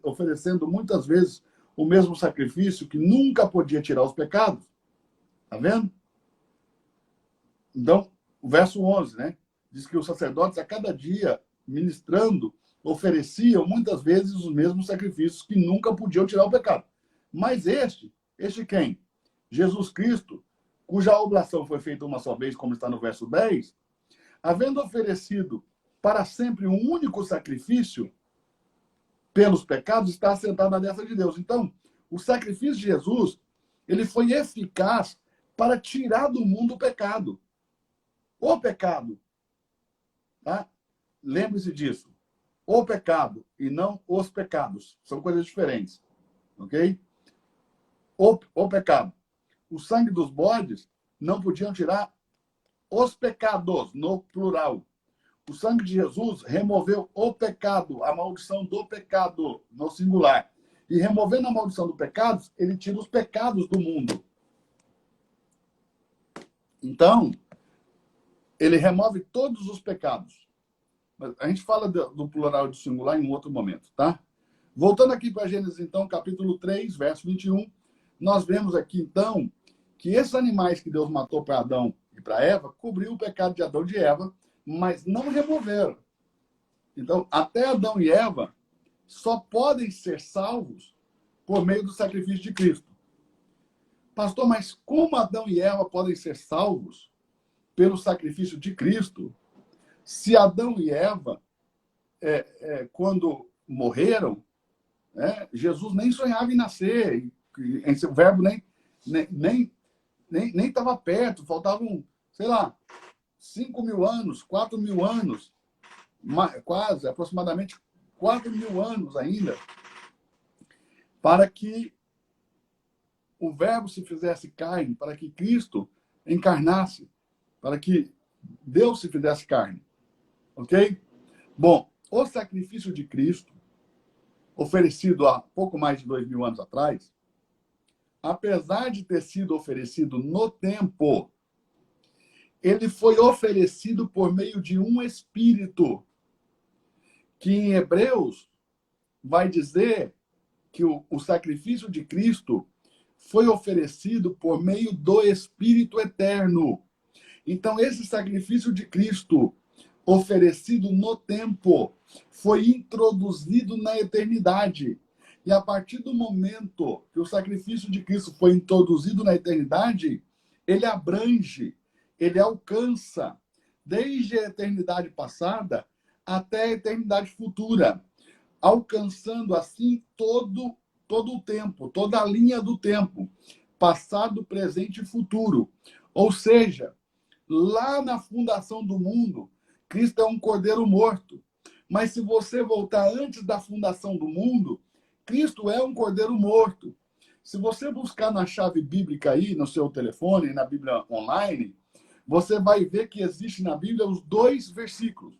oferecendo muitas vezes o mesmo sacrifício, que nunca podia tirar os pecados. Está vendo? Então, o verso 11, né? Diz que os sacerdotes, a cada dia, ministrando, ofereciam muitas vezes os mesmos sacrifícios que nunca podiam tirar o pecado. Mas este quem? Jesus Cristo, cuja oblação foi feita uma só vez, como está no verso 10, havendo oferecido para sempre um único sacrifício pelos pecados, está assentado na destra de Deus. Então, o sacrifício de Jesus, ele foi eficaz para tirar do mundo o pecado. O pecado, tá? Lembre-se disso. O pecado e não os pecados. São coisas diferentes. Ok? O pecado. O sangue dos bodes não podiam tirar os pecados, no plural. O sangue de Jesus removeu o pecado, a maldição do pecado, no singular. E removendo a maldição do pecado, ele tira os pecados do mundo. Então, ele remove todos os pecados. A gente fala do plural e do singular em um outro momento, tá? Voltando aqui para Gênesis, então, capítulo 3, verso 21, nós vemos aqui, então, que esses animais que Deus matou para Adão e para Eva cobriu o pecado de Adão e de Eva, mas não removeram. Então, até Adão e Eva só podem ser salvos por meio do sacrifício de Cristo. Pastor, mas como Adão e Eva podem ser salvos pelo sacrifício de Cristo, se Adão e Eva, quando morreram, Jesus nem sonhava em nascer, o verbo nem estava perto, faltavam, sei lá, 5.000 anos, 4.000 anos, quase, aproximadamente 4.000 anos ainda, para que o verbo se fizesse carne, para que Cristo encarnasse, para que Deus se fizesse carne. Ok? Bom, o sacrifício de Cristo, oferecido há pouco mais de 2.000 anos atrás, apesar de ter sido oferecido no tempo, ele foi oferecido por meio de um Espírito, que em Hebreus vai dizer que o sacrifício de Cristo foi oferecido por meio do Espírito Eterno. Então, esse sacrifício de Cristo, oferecido no tempo, foi introduzido na eternidade. E a partir do momento que o sacrifício de Cristo foi introduzido na eternidade, ele abrange, ele alcança, desde a eternidade passada até a eternidade futura, alcançando assim todo o tempo, toda a linha do tempo, passado, presente e futuro. Ou seja, lá na fundação do mundo, Cristo é um cordeiro morto. Mas se você voltar antes da fundação do mundo, Cristo é um cordeiro morto. Se você buscar na chave bíblica aí, no seu telefone, na Bíblia online, você vai ver que existe na Bíblia os dois versículos.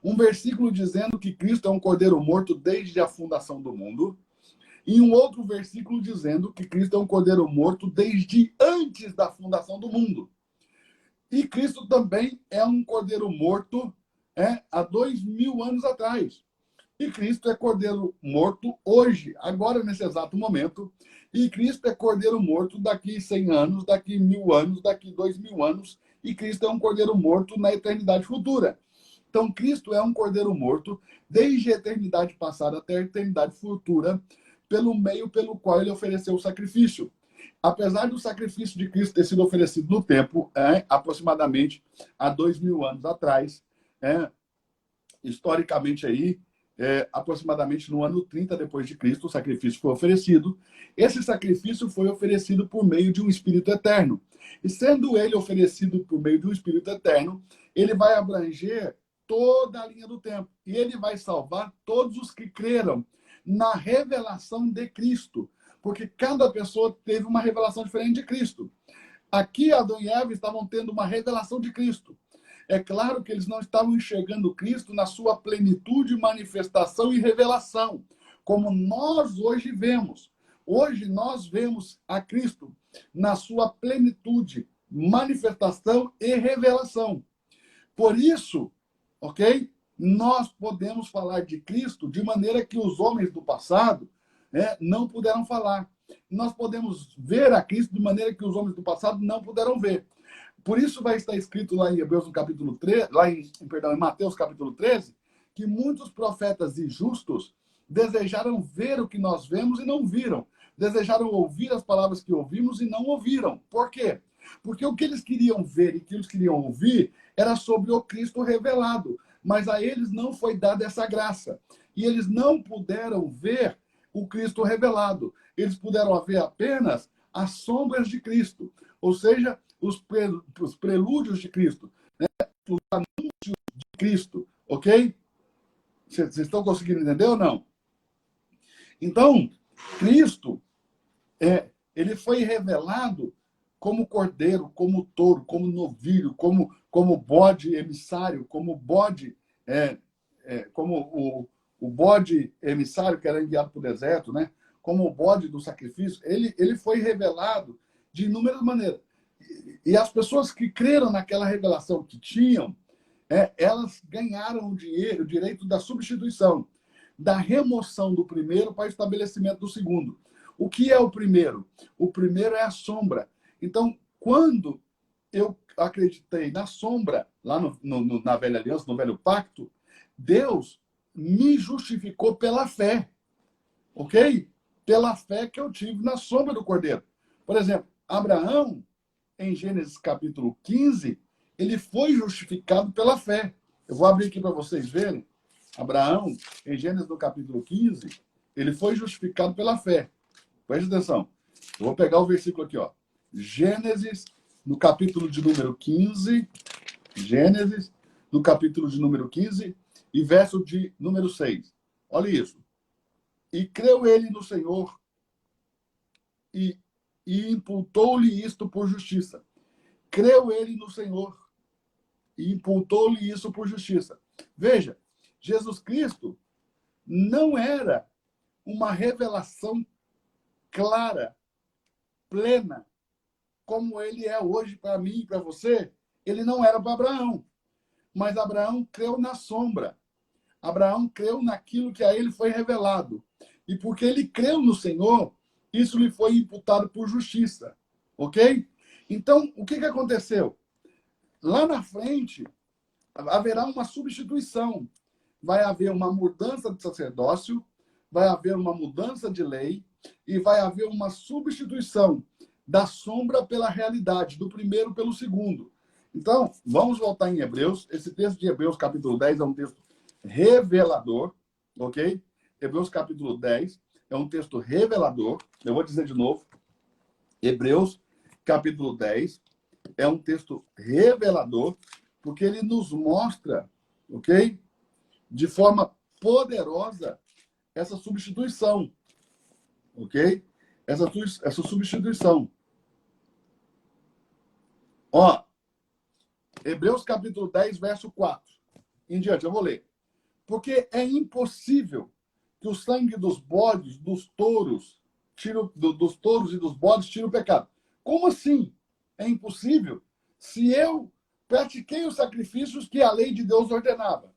Um versículo dizendo que Cristo é um cordeiro morto desde a fundação do mundo, e um outro versículo dizendo que Cristo é um cordeiro morto desde antes da fundação do mundo. E Cristo também é um cordeiro morto há 2.000 anos atrás. E Cristo é cordeiro morto hoje, agora, nesse exato momento. E Cristo é cordeiro morto daqui 100 anos, daqui 1.000 anos, daqui 2.000 anos. E Cristo é um cordeiro morto na eternidade futura. Então, Cristo é um cordeiro morto desde a eternidade passada até a eternidade futura, pelo meio pelo qual ele ofereceu o sacrifício. Apesar do sacrifício de Cristo ter sido oferecido no tempo, aproximadamente há 2.000 anos atrás, historicamente aí, aproximadamente no ano 30 depois de Cristo, o sacrifício foi oferecido. Esse sacrifício foi oferecido por meio de um Espírito eterno. E sendo ele oferecido por meio de um Espírito eterno, ele vai abranger toda a linha do tempo. E ele vai salvar todos os que creram na revelação de Cristo. Porque cada pessoa teve uma revelação diferente de Cristo. Aqui, Adão e Eva estavam tendo uma revelação de Cristo. É claro que eles não estavam enxergando Cristo na sua plenitude, manifestação e revelação, como nós hoje vemos. Hoje nós vemos a Cristo na sua plenitude, manifestação e revelação. Por isso, ok? Nós podemos falar de Cristo de maneira que os homens do passado não puderam falar. Nós podemos ver a Cristo de maneira que os homens do passado não puderam ver. Por isso vai estar escrito lá em Hebreus, no capítulo 13, em Mateus, capítulo 13, que muitos profetas e justos desejaram ver o que nós vemos e não viram. Desejaram ouvir as palavras que ouvimos e não ouviram. Por quê? Porque o que eles queriam ver e que eles queriam ouvir era sobre o Cristo revelado. Mas a eles não foi dada essa graça. E eles não puderam ver o Cristo revelado. Eles puderam ver apenas as sombras de Cristo. Ou seja, os prelúdios de Cristo, né? Os anúncios de Cristo, ok? Vocês estão conseguindo entender ou não? Então, Cristo, ele foi revelado como cordeiro, como touro, como novilho, como bode emissário, como bode, como o bode emissário que era enviado para o deserto, né? Como o bode do sacrifício. Ele foi revelado de inúmeras maneiras. E as pessoas que creram naquela revelação que tinham, elas ganharam o direito da substituição, da remoção do primeiro para o estabelecimento do segundo. O que é o primeiro? O primeiro é a sombra. Então, quando eu acreditei na sombra, lá na velha aliança, no velho pacto, Deus me justificou pela fé, ok? Pela fé que eu tive na sombra do cordeiro. Por exemplo, Abraão, em Gênesis capítulo 15, ele foi justificado pela fé. Eu vou abrir aqui para vocês verem. Abraão, em Gênesis no capítulo 15, ele foi justificado pela fé. Preste atenção. Eu vou pegar o versículo aqui, ó. Gênesis, no capítulo de número 15. Gênesis, no capítulo de número 15 e verso de número 6. Olha isso. E creu ele no Senhor e imputou-lhe isto por justiça. Creu ele no Senhor e imputou-lhe isso por justiça. Veja, Jesus Cristo não era uma revelação clara, plena, como ele é hoje para mim e para você. Ele não era para Abraão. Mas Abraão creu na sombra. Abraão creu naquilo que a ele foi revelado. E porque ele creu no Senhor, isso lhe foi imputado por justiça. Ok? Então, o que aconteceu? Lá na frente, haverá uma substituição. Vai haver uma mudança de sacerdócio, vai haver uma mudança de lei e vai haver uma substituição da sombra pela realidade, do primeiro pelo segundo. Então, vamos voltar em Hebreus. Esse texto de Hebreus, capítulo 10, é um texto revelador, ok? Hebreus, capítulo 10, é um texto revelador. Eu vou dizer de novo. Hebreus, capítulo 10, é um texto revelador, porque ele nos mostra, ok? De forma poderosa, essa substituição, ok? Essa substituição. Ó, Hebreus capítulo 10, verso 4. Em diante, eu vou ler. Porque é impossível que o sangue dos bodes, dos touros, dos touros e dos bodes tire o pecado. Como assim? É impossível? Se eu pratiquei os sacrifícios que a lei de Deus ordenava.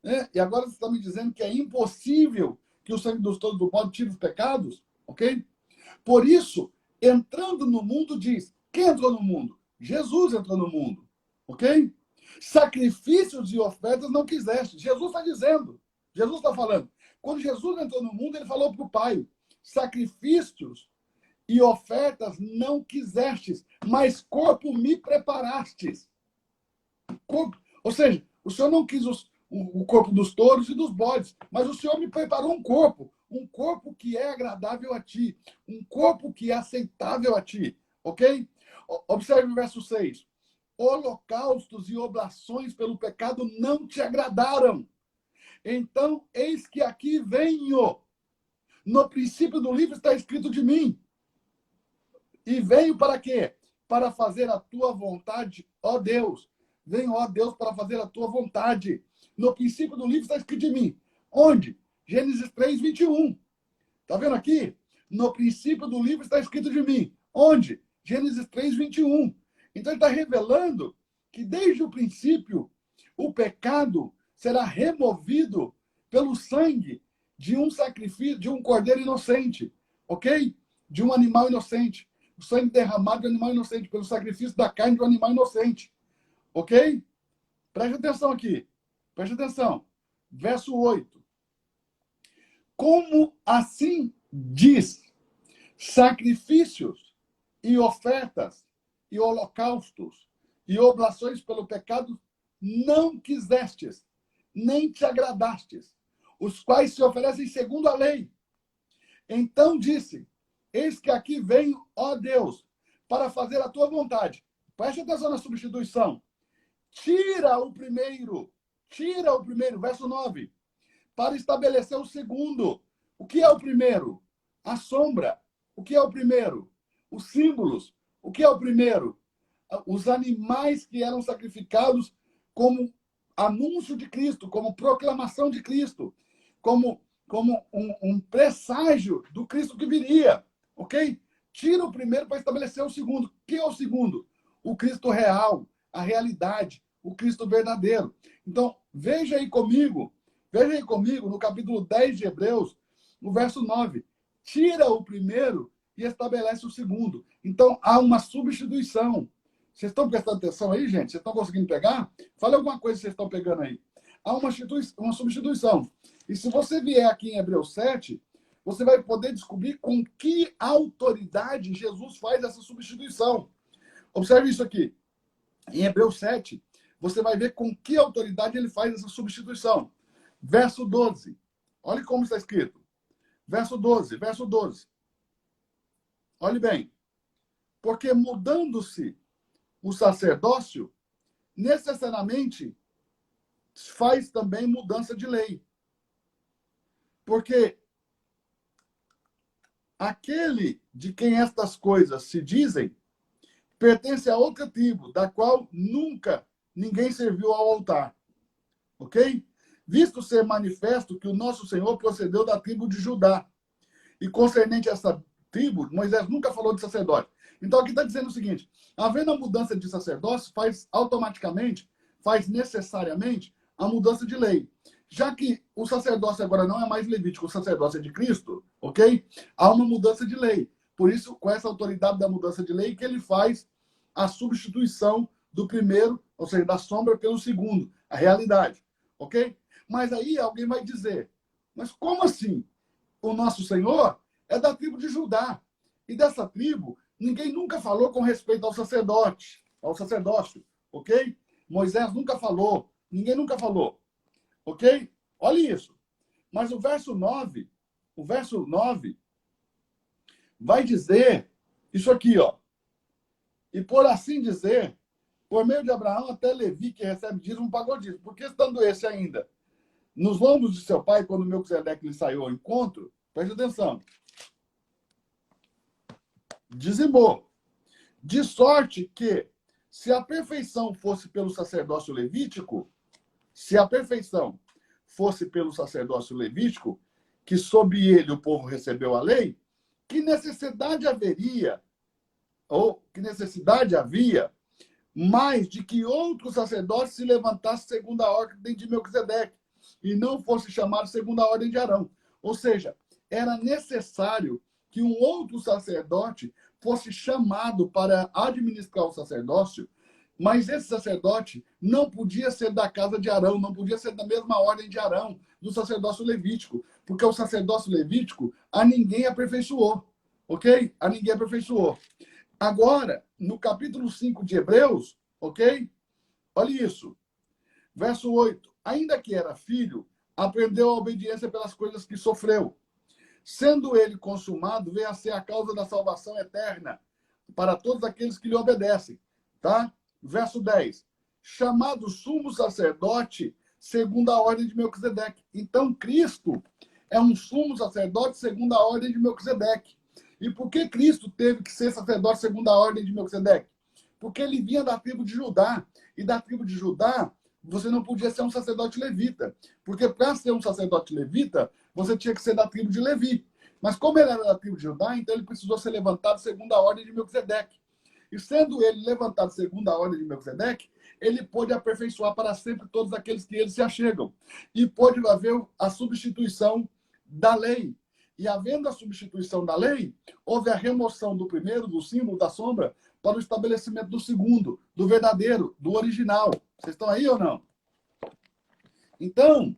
Né? E agora você está me dizendo que é impossível que o sangue dos touros e do bode tire os pecados? Ok? Por isso, entrando no mundo, diz, quem entrou no mundo? Jesus entrou no mundo. Ok? Sacrifícios e ofertas não quiseste. Jesus está dizendo. Jesus está falando. Quando Jesus entrou no mundo, ele falou para o Pai, sacrifícios e ofertas não quisestes, mas corpo me preparastes. Corpo. Ou seja, o Senhor não quis o corpo dos touros e dos bodes. Mas o Senhor me preparou um corpo que é agradável a ti, um corpo que é aceitável a ti, ok? Observe o verso 6. Holocaustos e oblações pelo pecado não te agradaram. Então, eis que aqui venho. No princípio do livro está escrito de mim. E venho para quê? Para fazer a tua vontade, ó Deus. Venho, ó Deus, para fazer a tua vontade. No princípio do livro está escrito de mim. Onde? Gênesis 3, 21. Está vendo aqui? No princípio do livro está escrito de mim. Onde? Gênesis 3, 21. Então ele está revelando que desde o princípio o pecado será removido pelo sangue de um sacrifício, de um cordeiro inocente, ok? De um animal inocente. O sangue derramado de um animal inocente, pelo sacrifício da carne de um animal inocente, ok? Preste atenção aqui. Preste atenção. Verso 8. Como assim diz, sacrifícios e ofertas e holocaustos e oblações pelo pecado não quisestes, nem te agradastes, os quais se oferecem segundo a lei. Então disse, eis que aqui venho, ó Deus, para fazer a tua vontade. Preste atenção na substituição. Tira o primeiro, verso 9, para estabelecer o segundo. O que é o primeiro? A sombra. O que é o primeiro? Os símbolos. O que é o primeiro? Os animais que eram sacrificados como anúncio de Cristo, como proclamação de Cristo, como um presságio do Cristo que viria, ok? Tira o primeiro para estabelecer o segundo. O que é o segundo? O Cristo real, a realidade, o Cristo verdadeiro. Então, veja aí comigo no capítulo 10 de Hebreus, no verso 9. Tira o primeiro e estabelece o segundo. Então, há uma substituição. Vocês estão prestando atenção aí, gente? Vocês estão conseguindo pegar? Fala alguma coisa que vocês estão pegando aí. Há uma substituição. E se você vier aqui em Hebreus 7, você vai poder descobrir com que autoridade Jesus faz essa substituição. Observe isso aqui. Em Hebreus 7, você vai ver com que autoridade ele faz essa substituição. Verso 12. Olhe como está escrito. Verso 12. Olhe bem. Porque mudando-se o sacerdócio, necessariamente faz também mudança de lei. Porque aquele de quem estas coisas se dizem pertence a outra tribo, da qual nunca ninguém serviu ao altar. Ok? Visto ser manifesto que o nosso Senhor procedeu da tribo de Judá. E concernente a essa tribo, Moisés nunca falou de sacerdote. Então aqui está dizendo o seguinte, havendo a mudança de sacerdócio, faz necessariamente a mudança de lei. Já que o sacerdócio agora não é mais levítico, o sacerdócio é de Cristo, ok? Há uma mudança de lei. Por isso, com essa autoridade da mudança de lei, que ele faz a substituição do primeiro, ou seja, da sombra pelo segundo, a realidade, ok? Mas aí alguém vai dizer, mas como assim? O nosso Senhor é da tribo de Judá. E dessa tribo, ninguém nunca falou com respeito ao sacerdócio, ok? Moisés nunca falou, ninguém nunca falou, ok? Olha isso. Mas o verso 9 vai dizer isso aqui, ó. E por assim dizer, por meio de Abraão até Levi, que recebe dízimo, pagou dízimo. Porque estando esse ainda nos lombos de seu pai, quando Melquisedeque lhe saiu ao encontro, preste atenção, dizimou. De sorte que, se a perfeição fosse pelo sacerdócio levítico, que sob ele o povo recebeu a lei, que necessidade havia mais de que outro sacerdote se levantasse segundo a ordem de Melquisedeque e não fosse chamado segundo a ordem de Arão. Ou seja, era necessário que um outro sacerdote fosse chamado para administrar o sacerdócio, mas esse sacerdote não podia ser da casa de Arão, não podia ser da mesma ordem de Arão, do sacerdócio levítico, porque o sacerdócio levítico a ninguém aperfeiçoou, ok? A ninguém aperfeiçoou. Agora, no capítulo 5 de Hebreus, ok? Olha isso. Verso 8. ainda que era filho, aprendeu a obediência pelas coisas que sofreu. Sendo ele consumado, veio a ser a causa da salvação eterna para todos aqueles que lhe obedecem. Tá? Verso 10. Chamado sumo sacerdote segundo a ordem de Melquisedeque. Então, Cristo é um sumo sacerdote segundo a ordem de Melquisedeque. E por que Cristo teve que ser sacerdote segundo a ordem de Melquisedeque? Porque ele vinha da tribo de Judá. E da tribo de Judá, você não podia ser um sacerdote levita. Porque para ser um sacerdote levita, você tinha que ser da tribo de Levi. Mas como ele era da tribo de Judá, então ele precisou ser levantado segundo a ordem de Melquisedeque. E sendo ele levantado segundo a ordem de Melquisedeque, ele pôde aperfeiçoar para sempre todos aqueles que ele se achegam. E pôde haver a substituição da lei. E havendo a substituição da lei, houve a remoção do primeiro, do símbolo, da sombra, para o estabelecimento do segundo, do verdadeiro, do original. Vocês estão aí ou não? Então,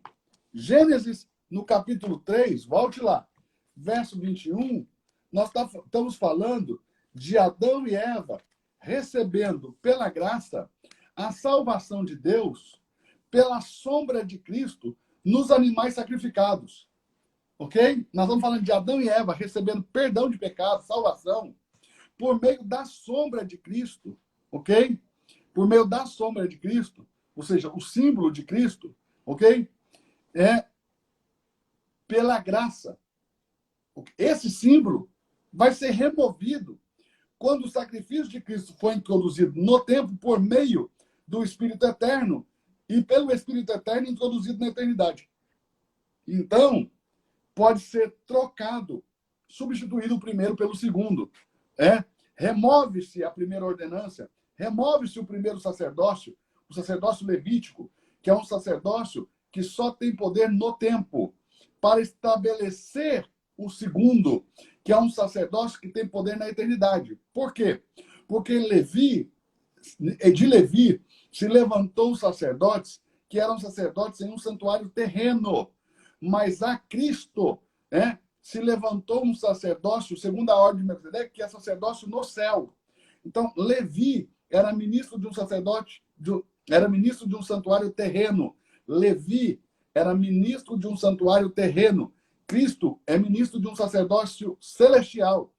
Gênesis, no capítulo 3, volte lá, verso 21, nós estamos falando de Adão e Eva recebendo pela graça a salvação de Deus pela sombra de Cristo nos animais sacrificados. Ok? Nós estamos falando de Adão e Eva recebendo perdão de pecado, salvação, por meio da sombra de Cristo. Ok? Por meio da sombra de Cristo, ou seja, o símbolo de Cristo, ok? É pela graça. Esse símbolo vai ser removido quando o sacrifício de Cristo foi introduzido no tempo por meio do Espírito Eterno e pelo Espírito Eterno introduzido na eternidade. Então, pode ser trocado, substituído o primeiro pelo segundo. Remove-se a primeira ordenança, remove-se o primeiro sacerdócio, o sacerdócio levítico, que é um sacerdócio que só tem poder no tempo, para estabelecer o segundo, que é um sacerdócio que tem poder na eternidade. Por quê? Porque de Levi se levantou os sacerdotes, que eram sacerdotes em um santuário terreno, mas a Cristo, se levantou um sacerdócio, segundo a ordem de Melquisedeque, que é sacerdócio no céu. Então, Levi era ministro de um sacerdote, era ministro de um santuário terreno. Levi era ministro de um santuário terreno. Cristo é ministro de um sacerdócio celestial.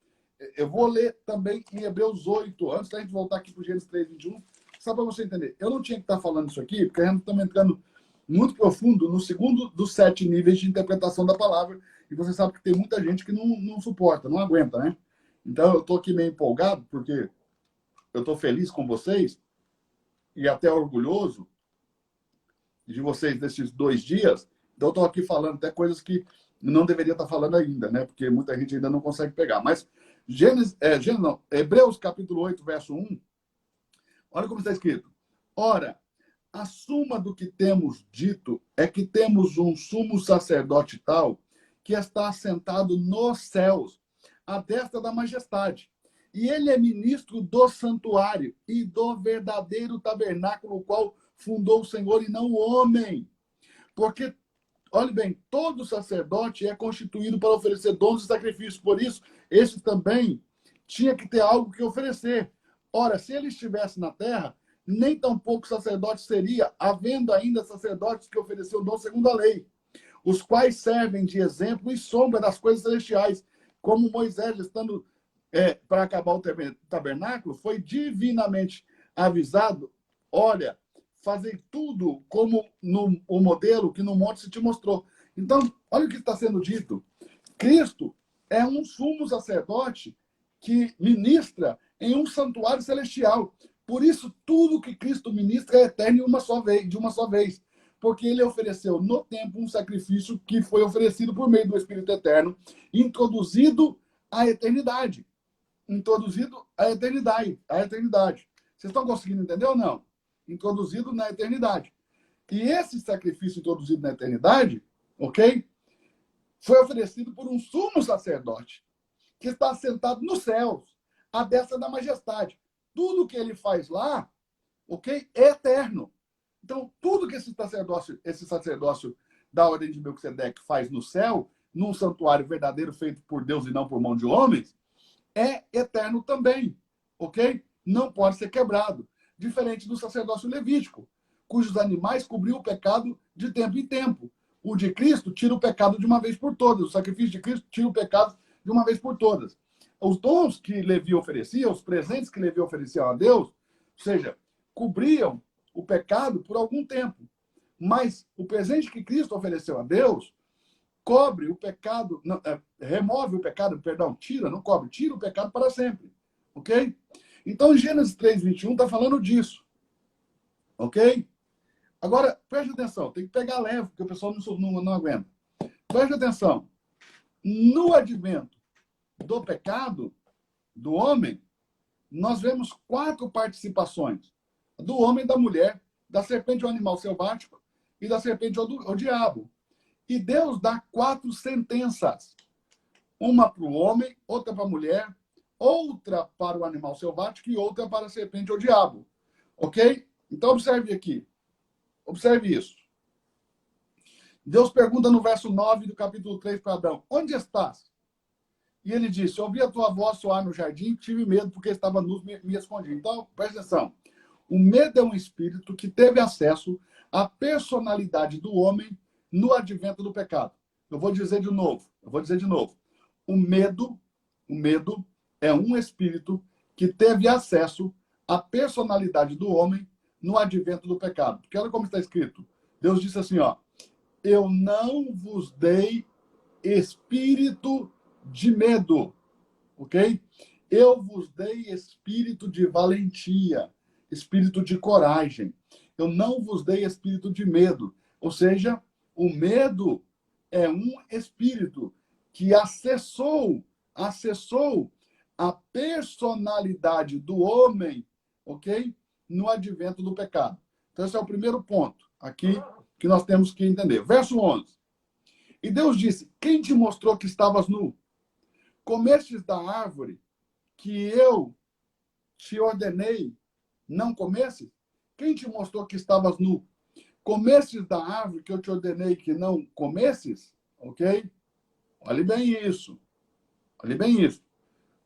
Eu vou ler também em Hebreus 8, antes da gente voltar aqui para o Gênesis 3, 21, só para você entender. Eu não tinha que estar falando isso aqui, porque a gente está entrando muito profundo no segundo dos 7 níveis de interpretação da palavra, e você sabe que tem muita gente que não suporta, não aguenta, né? Então, eu estou aqui meio empolgado, porque eu estou feliz com vocês, e até orgulhoso de vocês nesses 2 dias. Então, eu estou aqui falando até coisas que não deveria estar falando ainda, né? Porque muita gente ainda não consegue pegar. Mas Hebreus capítulo 8, verso 1, olha como está escrito. Ora, a suma do que temos dito é que temos um sumo sacerdote tal que está assentado nos céus, à destra da majestade. E ele é ministro do santuário e do verdadeiro tabernáculo, o qual fundou o Senhor e não o homem. Porque, olhe bem, todo sacerdote é constituído para oferecer dons e sacrifícios. Por isso, esse também tinha que ter algo que oferecer. Ora, se ele estivesse na terra, nem tampouco sacerdote seria, havendo ainda sacerdotes que ofereciam dons segundo a lei, os quais servem de exemplo e sombra das coisas celestiais, como Moisés, estando para acabar o tabernáculo, foi divinamente avisado, olha, fazer tudo como o modelo que no monte se te mostrou. Então, olha o que está sendo dito. Cristo é um sumo sacerdote que ministra em um santuário celestial. Por isso, tudo que Cristo ministra é eterno de uma só vez. Porque ele ofereceu no tempo um sacrifício que foi oferecido por meio do Espírito Eterno, introduzido à eternidade. Introduzido à eternidade. Vocês estão conseguindo entender ou não? Introduzido na eternidade. E esse sacrifício introduzido na eternidade, ok? Foi oferecido por um sumo sacerdote, que está sentado nos céus, à destra da majestade. Tudo que ele faz lá, ok? É eterno. Então, tudo que esse sacerdócio da ordem de Melquisedeque faz no céu, num santuário verdadeiro feito por Deus e não por mão de homens, é eterno também, ok? Não pode ser quebrado. Diferente do sacerdócio levítico. cujos animais cobriam o pecado de tempo em tempo. O de Cristo tira o pecado de uma vez por todas. O sacrifício de Cristo tira o pecado de uma vez por todas. Os dons que Levi oferecia, os presentes que Levi oferecia a Deus, ou seja, cobriam o pecado por algum tempo. Mas o presente que Cristo ofereceu a Deus cobre o pecado, não, remove o pecado, perdão, tira, não cobre, tira o pecado para sempre. Ok? Então, em Gênesis 3:21 está falando disso. Ok? Agora, preste atenção, tem que pegar leve, porque o pessoal não aguenta. Preste atenção. No advento do pecado do homem, nós vemos 4 participações. Do homem e da mulher, da serpente ao animal selvático e da serpente ao diabo. E Deus dá 4 sentenças. Uma para o homem, outra para a mulher, outra para o animal selvático e outra para a serpente ou diabo. Ok? Então, observe aqui. Observe isso. Deus pergunta no verso 9 do capítulo 3 para Adão: onde estás? E ele disse: ouvi a tua voz soar no jardim, tive medo porque estava nu, me escondi. Então, presta atenção. O medo é um espírito que teve acesso à personalidade do homem no advento do pecado. Eu vou dizer de novo. O medo é um espírito que teve acesso à personalidade do homem no advento do pecado. Porque olha como está escrito. Deus disse assim, ó: eu não vos dei espírito de medo, ok? Eu vos dei espírito de valentia, espírito de coragem. Eu não vos dei espírito de medo. Ou seja, o medo é um espírito que acessou a personalidade do homem, ok? No advento do pecado. Então, esse é o primeiro ponto aqui que nós temos que entender. Verso 11. E Deus disse: quem te mostrou que estavas nu? Comestes da árvore que eu te ordenei não comesses? Quem te mostrou que estavas nu? Comestes da árvore que eu te ordenei que não comesses? Ok? Olhe bem isso. Olhe bem isso.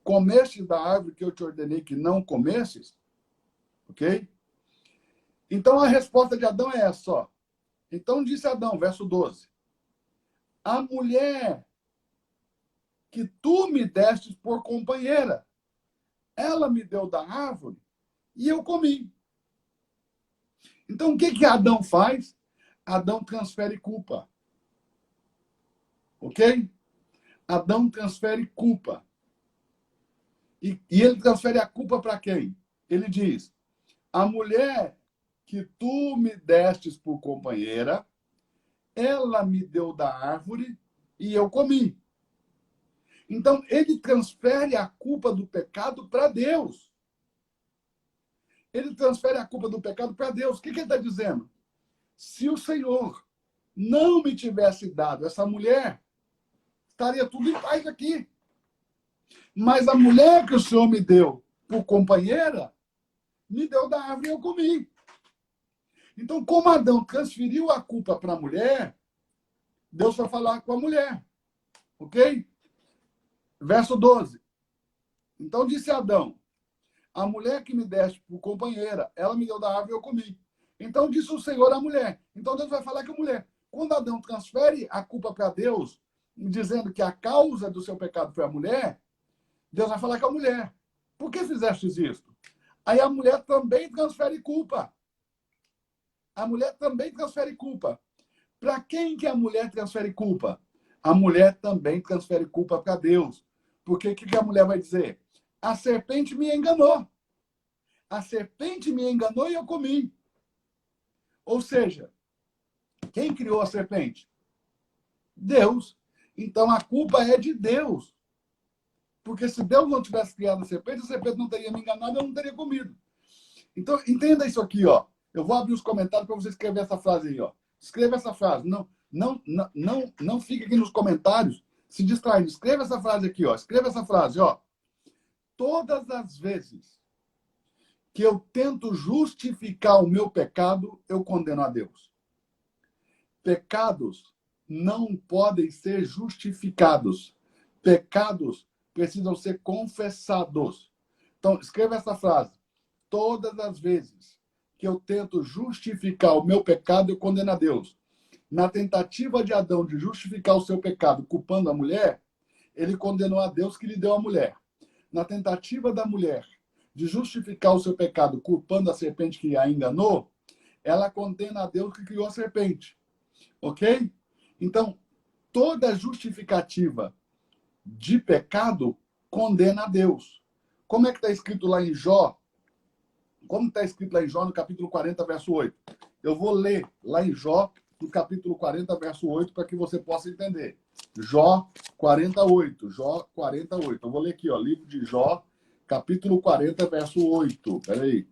Comestes da árvore que eu te ordenei que não comesses? Ok? Então a resposta de Adão é essa, ó. Então disse Adão, verso 12: a mulher que tu me destes por companheira, ela me deu da árvore e eu comi. Então o que Adão faz? Adão transfere culpa. Ok? Adão transfere culpa. E ele transfere a culpa para quem? Ele diz: a mulher que tu me destes por companheira, ela me deu da árvore e eu comi. Então, ele transfere a culpa do pecado para Deus. Ele transfere a culpa do pecado para Deus. O que ele está dizendo? Se o Senhor não me tivesse dado essa mulher, estaria tudo em paz aqui. Mas a mulher que o Senhor me deu por companheira, me deu da árvore e eu comi. Então, como Adão transferiu a culpa para a mulher, Deus vai falar com a mulher. Ok? Verso 12. Então disse Adão: a mulher que me deste por companheira, ela me deu da árvore e eu comi. Então disse o Senhor à mulher. Então Deus vai falar com a mulher. Quando Adão transfere a culpa para Deus, dizendo que a causa do seu pecado foi a mulher, Deus vai falar com a mulher: por que fizeste isto? Aí a mulher também transfere culpa. A mulher também transfere culpa. Para quem que a mulher transfere culpa? A mulher também transfere culpa para Deus. Porque o que a mulher vai dizer? A serpente me enganou. A serpente me enganou e eu comi. Ou seja, quem criou a serpente? Deus. Então a culpa é de Deus. Porque se Deus não tivesse criado a serpente não teria me enganado e eu não teria comido. Então, entenda isso aqui, ó. Eu vou abrir os comentários para você escrever essa frase aí, ó. Escreva essa frase. Não fique aqui nos comentários se distraindo. Escreva essa frase aqui, ó. Escreva essa frase, ó. Todas as vezes que eu tento justificar o meu pecado, eu condeno a Deus. Pecados não podem ser justificados. Pecados precisam ser confessados. Então, escreva essa frase. Todas as vezes que eu tento justificar o meu pecado, eu condeno a Deus. Na tentativa de Adão de justificar o seu pecado culpando a mulher, ele condenou a Deus que lhe deu a mulher. Na tentativa da mulher de justificar o seu pecado culpando a serpente que a enganou, ela condena a Deus que criou a serpente. Ok? Então, toda justificativa de pecado condena a Deus. Como é que está escrito lá em Jó? Como está escrito lá em Jó, no capítulo 40, verso 8? Eu vou ler lá em Jó, no capítulo 40, verso 8, para que você possa entender. Jó 48. Jó 48. Eu vou ler aqui, ó, livro de Jó, capítulo 40, verso 8. Peraí.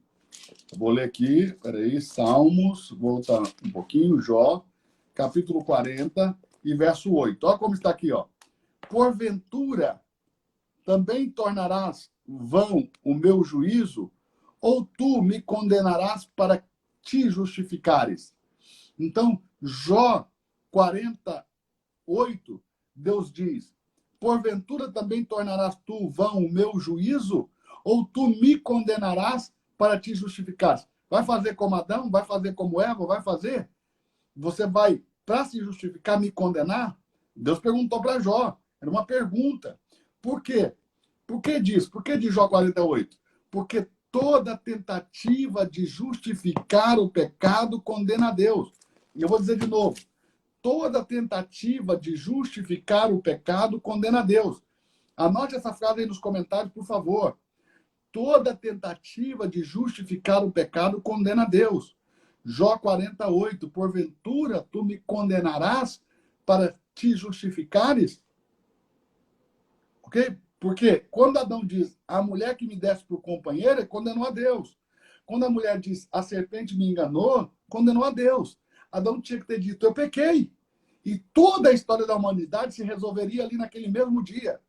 Eu vou ler aqui, peraí, Salmos, vou voltar um pouquinho, Jó, capítulo 40 e verso 8. Olha como está aqui, ó. Porventura, também tornarás vão o meu juízo, ou tu me condenarás para te justificares? Então, Jó 48, Deus diz, porventura também tornarás tu vão o meu juízo, ou tu me condenarás para te justificares? Vai fazer como Adão? Vai fazer como Eva? Vai fazer? Você vai, para se justificar, me condenar? Deus perguntou para Jó. Era uma pergunta. Por quê? Por que disso? Por que de Jó 48? Porque toda tentativa de justificar o pecado condena a Deus. E eu vou dizer de novo. Toda tentativa de justificar o pecado condena a Deus. Anote essa frase aí nos comentários, por favor. Toda tentativa de justificar o pecado condena a Deus. Jó 48, porventura tu me condenarás para te justificares? Ok? Porque quando Adão diz, a mulher que me desse por companheira, condenou a Deus. Quando a mulher diz, a serpente me enganou, condenou a Deus. Adão tinha que ter dito, eu pequei. E toda a história da humanidade se resolveria ali naquele mesmo dia.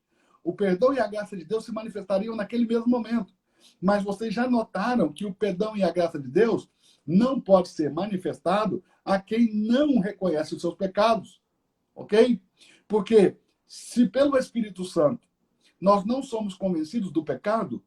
O perdão e a graça de Deus se manifestariam naquele mesmo momento. Mas vocês já notaram que o perdão e a graça de Deus não pode ser manifestado a quem não reconhece os seus pecados. Ok? Porque se pelo Espírito Santo nós não somos convencidos do pecado,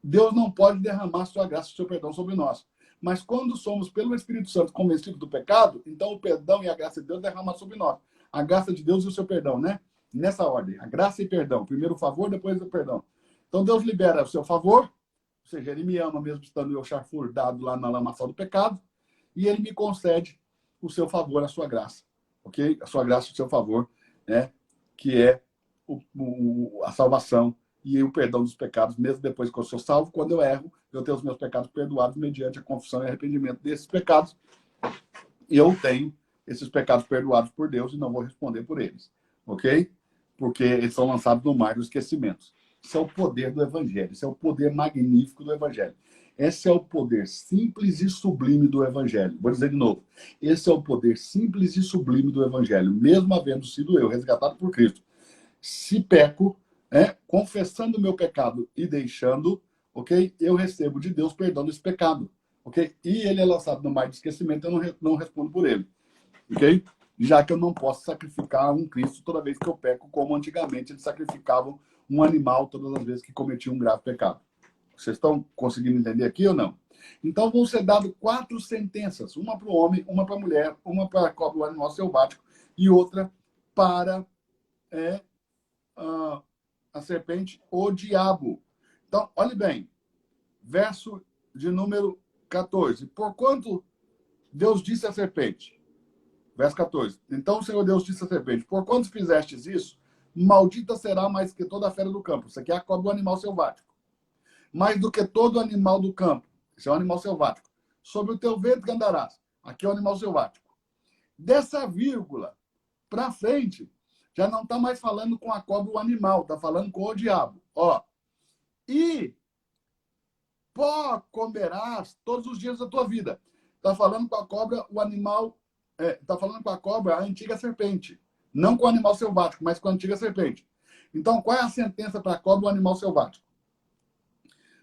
Deus não pode derramar sua graça e seu perdão sobre nós. Mas quando somos pelo Espírito Santo convencidos do pecado, então o perdão e a graça de Deus derramam sobre nós. A graça de Deus e o seu perdão, né? Nessa ordem, a graça e perdão. Primeiro o favor, depois o perdão. Então Deus libera o seu favor, ou seja, ele me ama mesmo estando eu chafurdado lá na lamaçal do pecado, e ele me concede o seu favor, a sua graça. Ok? A sua graça e o seu favor, né? Que é a salvação e o perdão dos pecados, mesmo depois que eu sou salvo. Quando eu erro, eu tenho os meus pecados perdoados mediante a confissão e arrependimento desses pecados. E eu tenho esses pecados perdoados por Deus e não vou responder por eles. Ok? Porque eles são lançados no mar dos esquecimentos. Esse é o poder do Evangelho. Esse é o poder magnífico do Evangelho. Esse é o poder simples e sublime do Evangelho. Vou dizer de novo. Esse é o poder simples e sublime do Evangelho. Mesmo havendo sido eu resgatado por Cristo. Se peco, confessando o meu pecado e deixando, ok? Eu recebo de Deus perdão desse pecado, ok? E ele é lançado no mar de esquecimento, eu não respondo por ele, ok? Já que eu não posso sacrificar um Cristo toda vez que eu peco, como antigamente eles sacrificavam um animal todas as vezes que cometiam um grave pecado. Vocês estão conseguindo entender aqui ou não? Então vão ser dadas 4 sentenças, uma para o homem, uma para a mulher, uma para a cobra, o animal selvático, e outra para a serpente, o diabo. Então, olhe bem, verso de número 14. Porquanto Deus disse à serpente, verso 14. Então o Senhor Deus disse à serpente, porquanto fizestes isso, maldita será mais que toda a fera do campo. Isso aqui é a cobra, o animal selvático. Mais do que todo animal do campo. Esse é um animal selvático. Sobre o teu ventre andarás. Aqui é o animal selvático. Dessa vírgula para frente, já não está mais falando com a cobra, o animal, está falando com o diabo. Ó, e pó comerás todos os dias da tua vida. Está falando com a cobra, o animal, está falando com a cobra, a antiga serpente. Não com o animal selvático, mas com a antiga serpente. Então, qual é a sentença para a cobra, o animal selvático?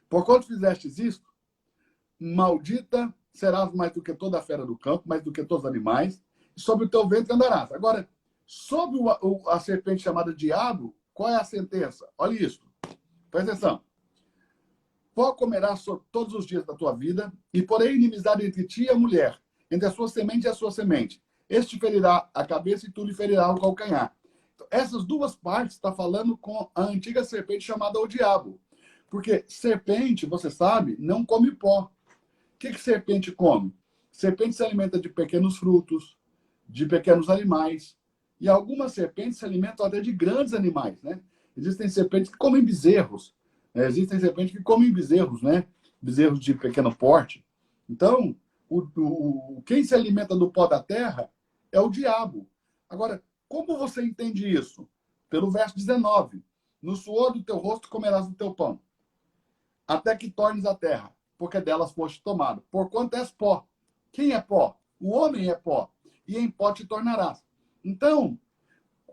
Porquanto fizestes isto, maldita serás mais do que toda a fera do campo, mais do que todos os animais, e sobre o teu ventre andarás. Agora, sobre a serpente chamada diabo, qual é a sentença? Olha isso. Presta atenção. Pó comerás todos os dias da tua vida, e porém inimizade entre ti e a mulher, entre a sua semente e a sua semente. Este ferirá a cabeça e tu lhe ferirá o calcanhar. Então, essas duas partes está falando com a antiga serpente chamada o diabo. Porque serpente, você sabe, não come pó. O que serpente come? Serpente se alimenta de pequenos frutos, de pequenos animais. E algumas serpentes se alimentam até de grandes animais, né? Existem serpentes que comem bezerros. Né? Existem serpentes que comem bezerros, né? Bezerros de pequeno porte. Então, quem se alimenta do pó da terra é o diabo. Agora, como você entende isso? Pelo verso 19. No suor do teu rosto comerás o teu pão, até que tornes a terra, porque delas foste tomado. Porquanto és pó. Quem é pó? O homem é pó. E em pó te tornarás. Então,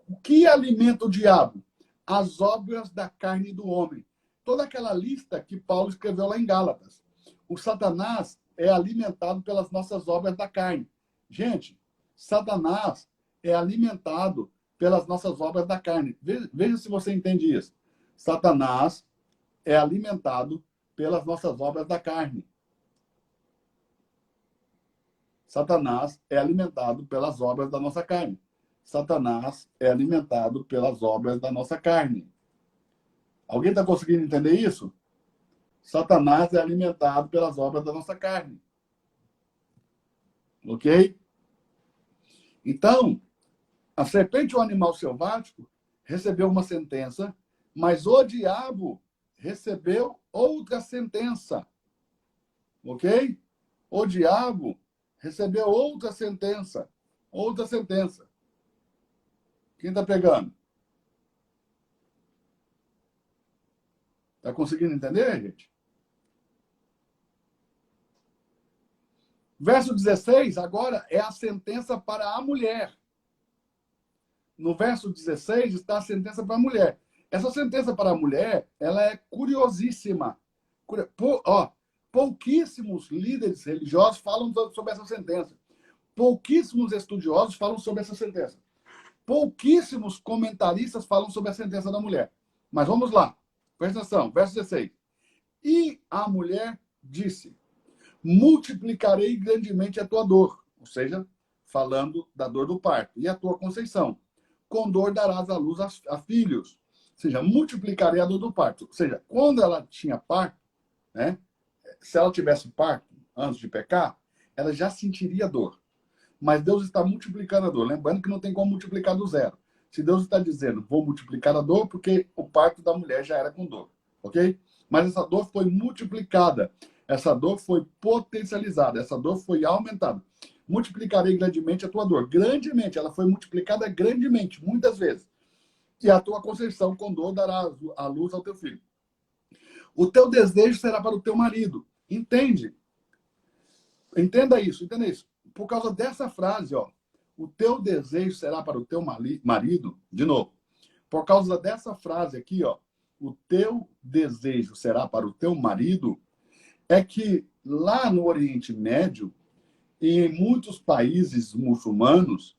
o que alimenta o diabo? As obras da carne do homem. Toda aquela lista que Paulo escreveu lá em Gálatas. O Satanás é alimentado pelas nossas obras da carne. Gente, Satanás é alimentado pelas nossas obras da carne. Veja se você entende isso. Satanás é alimentado pelas nossas obras da carne. Satanás é alimentado pelas obras da nossa carne. Satanás é alimentado pelas obras da nossa carne. Alguém está conseguindo entender isso? Satanás é alimentado pelas obras da nossa carne. Ok? Então, a serpente, o animal selvático, recebeu uma sentença, mas o diabo recebeu outra sentença. Ok? O diabo recebeu outra sentença. Outra sentença. Quem está pegando? Está conseguindo entender, gente? Verso 16, agora é a sentença para a mulher. No verso 16 está a sentença para a mulher. Essa sentença para a mulher, ela é curiosíssima. Pouquíssimos líderes religiosos falam sobre essa sentença. Pouquíssimos estudiosos falam sobre essa sentença. Pouquíssimos comentaristas falam sobre a sentença da mulher. Mas vamos lá. Presta atenção. Verso 16. E a mulher disse: multiplicarei grandemente a tua dor. Ou seja, falando da dor do parto. E a tua conceição. Com dor darás à luz a filhos. Ou seja, multiplicarei a dor do parto. Ou seja, quando ela tinha parto, né? Se ela tivesse parto antes de pecar, ela já sentiria dor. Mas Deus está multiplicando a dor. Lembrando que não tem como multiplicar do zero. Se Deus está dizendo, vou multiplicar a dor, porque o parto da mulher já era com dor. Ok? Mas essa dor foi multiplicada. Essa dor foi potencializada. Essa dor foi aumentada. Multiplicarei grandemente a tua dor. Grandemente. Ela foi multiplicada grandemente, muitas vezes. E a tua conceição com dor dará a luz ao teu filho. O teu desejo será para o teu marido. Entende? Entenda isso, entenda isso. Por causa dessa frase, ó, o teu desejo será para o teu marido, de novo. Por causa dessa frase aqui, ó, o teu desejo será para o teu marido, é que lá no Oriente Médio, e em muitos países muçulmanos,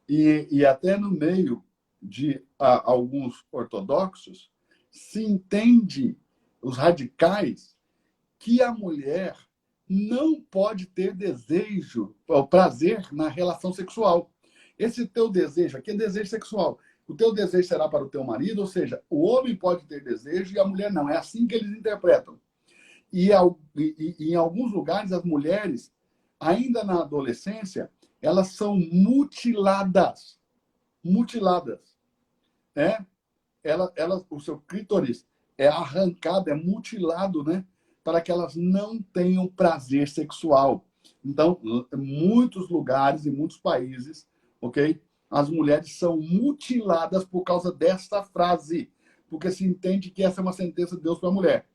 e até no meio de alguns ortodoxos, se entende, os radicais, que a mulher não pode ter desejo, ou prazer na relação sexual. Esse teu desejo aqui é desejo sexual. O teu desejo será para o teu marido, ou seja, o homem pode ter desejo e a mulher não. É assim que eles interpretam. E em alguns lugares, as mulheres, ainda na adolescência, elas são mutiladas. Mutiladas. Né? O seu clítoris é arrancado, é mutilado, né? Para que elas não tenham prazer sexual. Então, em muitos lugares, em muitos países, ok? As mulheres são mutiladas por causa dessa frase, porque se entende que essa é uma sentença de Deus para a mulher.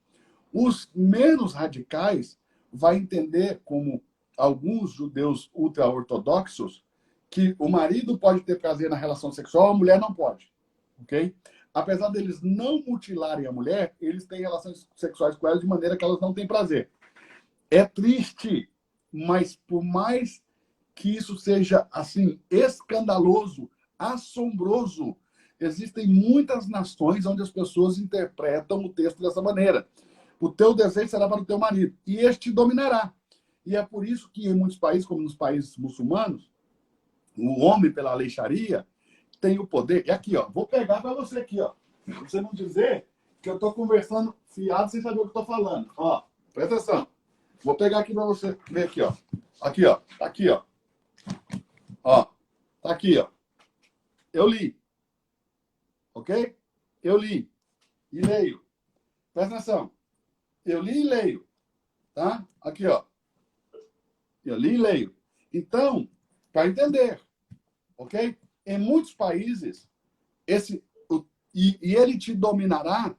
Os menos radicais vai entender, como alguns judeus ultra-ortodoxos, que o marido pode ter prazer na relação sexual, a mulher não pode, ok? Apesar deles não mutilarem a mulher, eles têm relações sexuais com ela de maneira que elas não têm prazer. É triste, mas por mais que isso seja, assim, escandaloso, assombroso, existem muitas nações onde as pessoas interpretam o texto dessa maneira. O teu desejo será para o teu marido, e este te dominará. E é por isso que em muitos países, como nos países muçulmanos, o homem, pela lei Sharia, tem o poder. E aqui, ó, vou pegar para você aqui, ó. Pra você não dizer que eu estou conversando fiado sem saber o que estou falando. Ó, presta atenção. Vou pegar aqui para você ver aqui, ó. Aqui, ó. Tá aqui, ó. Ó, tá aqui, ó. Eu li. Ok? Eu li. E leio. Presta atenção. Eu li e leio. Tá? Aqui, ó. Eu li e leio. Então, para entender, ok? Em muitos países, e ele te dominará,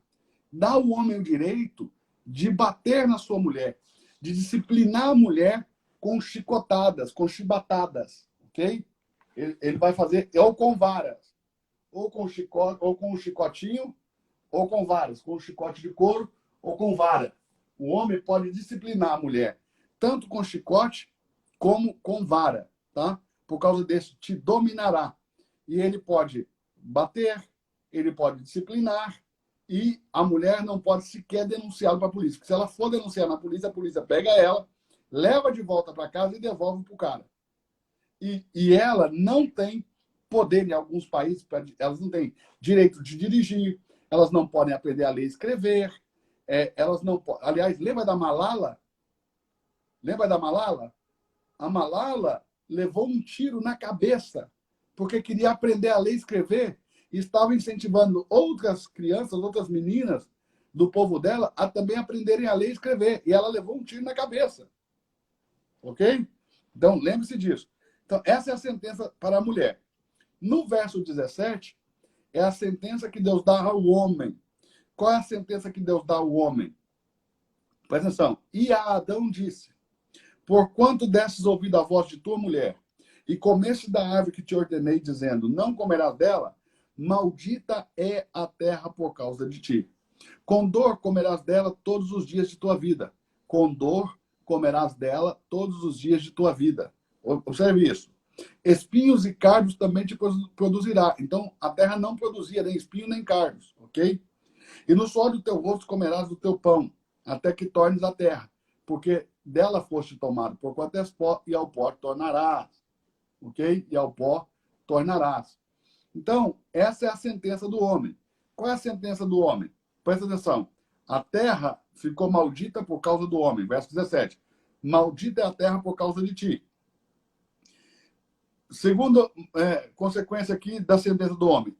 dá ao homem o direito de bater na sua mulher, de disciplinar a mulher com chicotadas, com chibatadas, ok? Ele vai fazer ou com varas, ou com chicote, ou com um chicotinho, ou com varas, com um chicote de couro, ou com vara. O homem pode disciplinar a mulher, tanto com chicote como com vara, tá? Por causa desse, te dominará. E ele pode bater, ele pode disciplinar, e a mulher não pode sequer denunciá-lo para a polícia. Porque se ela for denunciar na polícia, a polícia pega ela, leva de volta para casa e devolve para o cara. E ela não tem poder em alguns países, elas não têm direito de dirigir, elas não podem aprender a ler e escrever, elas não podem. Aliás, lembra da Malala? Lembra da Malala? A Malala levou um tiro na cabeça porque queria aprender a ler e escrever e estava incentivando outras crianças, outras meninas do povo dela a também aprenderem a ler e escrever. E ela levou um tiro na cabeça. Ok? Então, lembre-se disso. Então, essa é a sentença para a mulher. No verso 17, é a sentença que Deus dá ao homem. Qual é a sentença que Deus dá ao homem? Presta atenção. E a Adão disse: porquanto desses ouvido a voz de tua mulher, e comeste da árvore que te ordenei, dizendo, não comerás dela, maldita é a terra por causa de ti. Com dor comerás dela todos os dias de tua vida. Com dor comerás dela todos os dias de tua vida. Observe isso. Espinhos e cardos também te produzirá. Então, a terra não produzia nem espinho nem cardos, ok? E no suor do teu rosto comerás do teu pão, até que tornes a terra, porque dela foste tomado, porquanto és pó, e ao pó tornarás. Ok? E ao pó tornarás. Então, essa é a sentença do homem. Qual é a sentença do homem? Presta atenção. A terra ficou maldita por causa do homem. Verso 17. Maldita é a terra por causa de ti. Segunda consequência aqui da sentença do homem.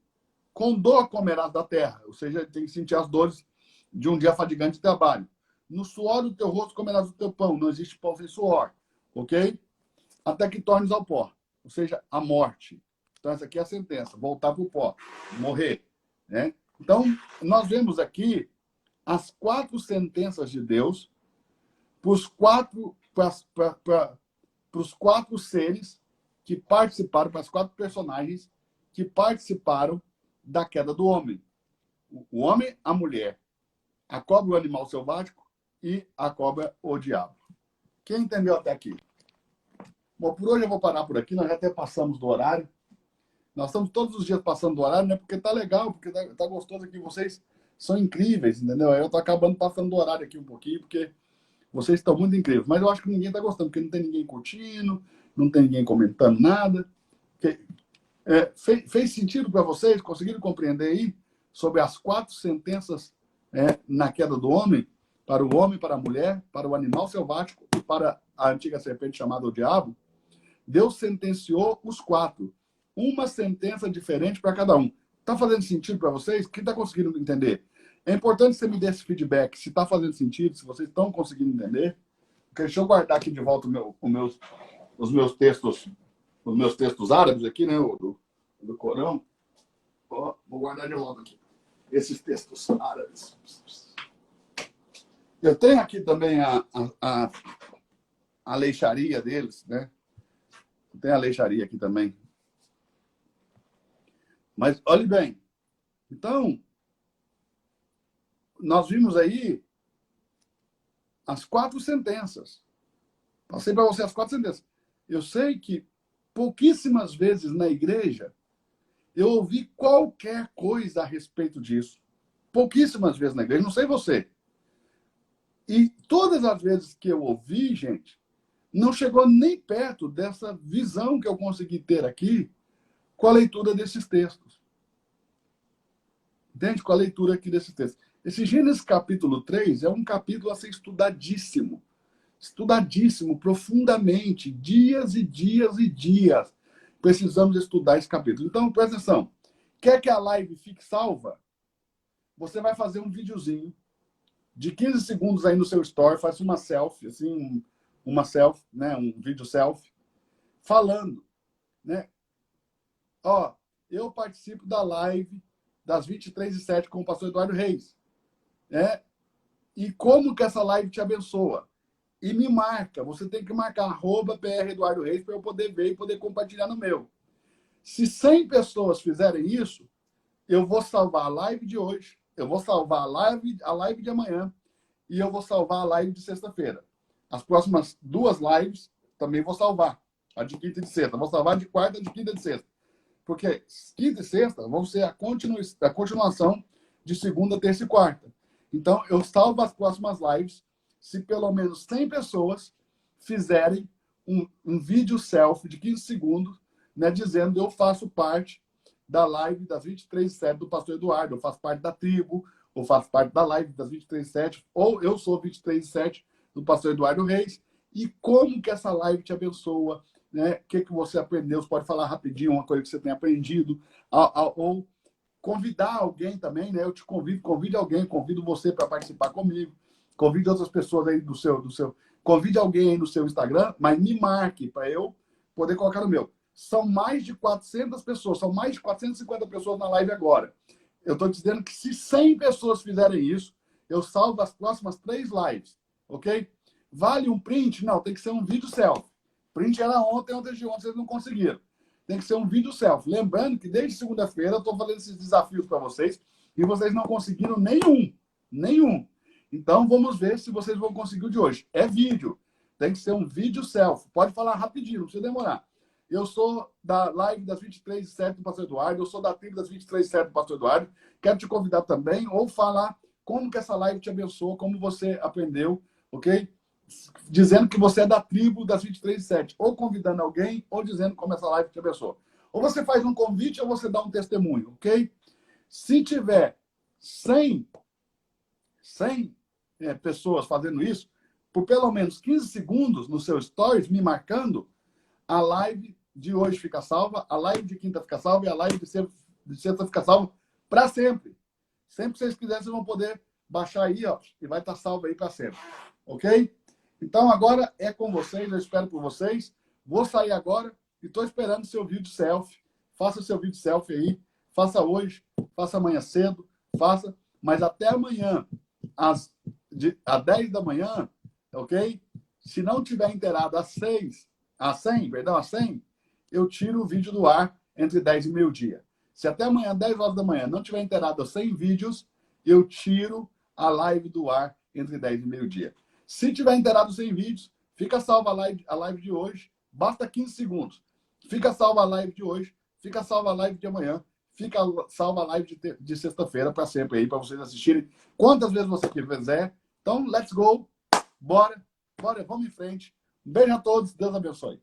Com dor comerás da terra. Ou seja, tem que sentir as dores de um dia fadigante de trabalho. No suor do teu rosto comerás o teu pão. Não existe pão sem suor. Ok? Até que tornes ao pó. Ou seja, a morte. Então, essa aqui é a sentença. Voltar para o pó. Morrer. Né? Então, nós vemos aqui as 4 sentenças de Deus para os 4 seres que participaram, para as 4 personagens que participaram da queda do homem. O homem, a mulher, a cobra, o animal selvático, e a cobra, o diabo. Quem entendeu até aqui? Bom, por hoje eu vou parar por aqui, nós já até passamos do horário. Nós estamos todos os dias passando do horário, né? Porque tá legal, porque tá gostoso aqui, vocês são incríveis, entendeu? Eu tô acabando passando do horário aqui um pouquinho, porque vocês estão muito incríveis. Mas eu acho que ninguém tá gostando, porque não tem ninguém curtindo, não tem ninguém comentando nada. Fez sentido para vocês? Conseguiram compreender aí sobre as 4 sentenças na queda do homem? Para o homem, para a mulher, para o animal selvático e para a antiga serpente chamada o diabo? Deus sentenciou os 4. Uma sentença diferente para cada um. Está fazendo sentido para vocês? Quem está conseguindo entender? É importante que você me dê esse feedback, se está fazendo sentido, se vocês estão conseguindo entender. Porque deixa eu guardar aqui de volta os meus textos árabes aqui, né? Do Corão. Ó, vou guardar de volta aqui. Esses textos árabes. Eu tenho aqui também a lei Sharia deles, né? Tem a lei Sharia aqui também. Mas, olhe bem, então, nós vimos aí as 4 sentenças. Passei para você as 4 sentenças. Eu sei que pouquíssimas vezes na igreja eu ouvi qualquer coisa a respeito disso. Pouquíssimas vezes na igreja, não sei você. E todas as vezes que eu ouvi, gente, não chegou nem perto dessa visão que eu consegui ter aqui com a leitura desses textos. Entende? Com a leitura aqui desses textos. Esse Gênesis capítulo 3 é um capítulo a ser estudadíssimo. Estudadíssimo, profundamente, dias e dias e dias. Precisamos estudar esse capítulo. Então, presta atenção. Quer que a live fique salva? Você vai fazer um videozinho de 15 segundos aí no seu story, faz uma selfie, assim, uma selfie, né, um vídeo selfie, falando, né? Ó, eu participo da live das 23h07 com o pastor Eduardo Reis, né? E como que essa live te abençoa? E me marca, você tem que marcar @PR Eduardo Reis para eu poder ver e poder compartilhar no meu. Se 100 pessoas fizerem isso, eu vou salvar a live de hoje, eu vou salvar a live de amanhã e eu vou salvar a live de sexta-feira. As próximas 2 lives também vou salvar. A de quinta e de sexta. Vou salvar de quarta, de quinta e de sexta. Porque quinta e sexta vão ser a continuação de segunda, terça e quarta. Então, eu salvo as próximas lives se pelo menos 100 pessoas fizerem um vídeo selfie de 15 segundos, né, dizendo eu faço parte da live das 23h07 do pastor Eduardo, eu faço parte da tribo, ou faço parte da live das 23h07, ou eu sou 23h07 do pastor Eduardo Reis, e como que essa live te abençoa, né? O que você aprendeu, você pode falar rapidinho uma coisa que você tem aprendido, ou convidar alguém também, né? Eu te convide alguém, convido você para participar comigo, convide outras pessoas aí convide alguém aí no seu Instagram, mas me marque para eu poder colocar no meu. São mais de 400 pessoas, são mais de 450 pessoas na live agora. Eu estou dizendo que se 100 pessoas fizerem isso, eu salvo as próximas 3 lives, ok? Vale um print? Não, tem que ser um vídeo selfie. Print era ontem de ontem, vocês não conseguiram. Tem que ser um vídeo selfie. Lembrando que desde segunda-feira eu estou fazendo esses desafios para vocês e vocês não conseguiram nenhum. Nenhum. Então vamos ver se vocês vão conseguir o de hoje. É vídeo. Tem que ser um vídeo selfie. Pode falar rapidinho, não precisa demorar. Eu sou da live das 23h07 do pastor Eduardo, eu sou da tribo das 23h07 do pastor Eduardo. Quero te convidar também, ou falar como que essa live te abençoou, como você aprendeu, ok? Dizendo que você é da tribo das 23h07, ou convidando alguém, ou dizendo como essa live te abençoou. Ou você faz um convite, ou você dá um testemunho, ok? Se tiver 100 pessoas fazendo isso, por pelo menos 15 segundos no seu stories, me marcando, a live de hoje fica salva, a live de quinta fica salva e a live de sexta fica salva para sempre. Sempre que vocês quiserem, vocês vão poder baixar aí, ó, e vai estar salvo aí para sempre. Ok? Então agora é com vocês, eu espero por vocês. Vou sair agora e estou esperando seu vídeo selfie. Faça seu vídeo selfie aí. Faça hoje, faça amanhã cedo, faça. Mas até amanhã, às 10 da manhã, ok? Se não tiver inteirado às 100, eu tiro o vídeo do ar entre 10 e meio-dia. Se até amanhã, 10 horas da manhã, não tiver inteirado a 100 vídeos, eu tiro a live do ar entre 10 e meio-dia. Se tiver inteirado 100 vídeos, fica salva a live de hoje, basta 15 segundos. Fica salva a live de hoje, fica salva a live de amanhã, fica salva a live de sexta-feira para sempre aí, para vocês assistirem quantas vezes você quiser. Então, let's go, bora, vamos em frente. Um beijo a todos, Deus abençoe.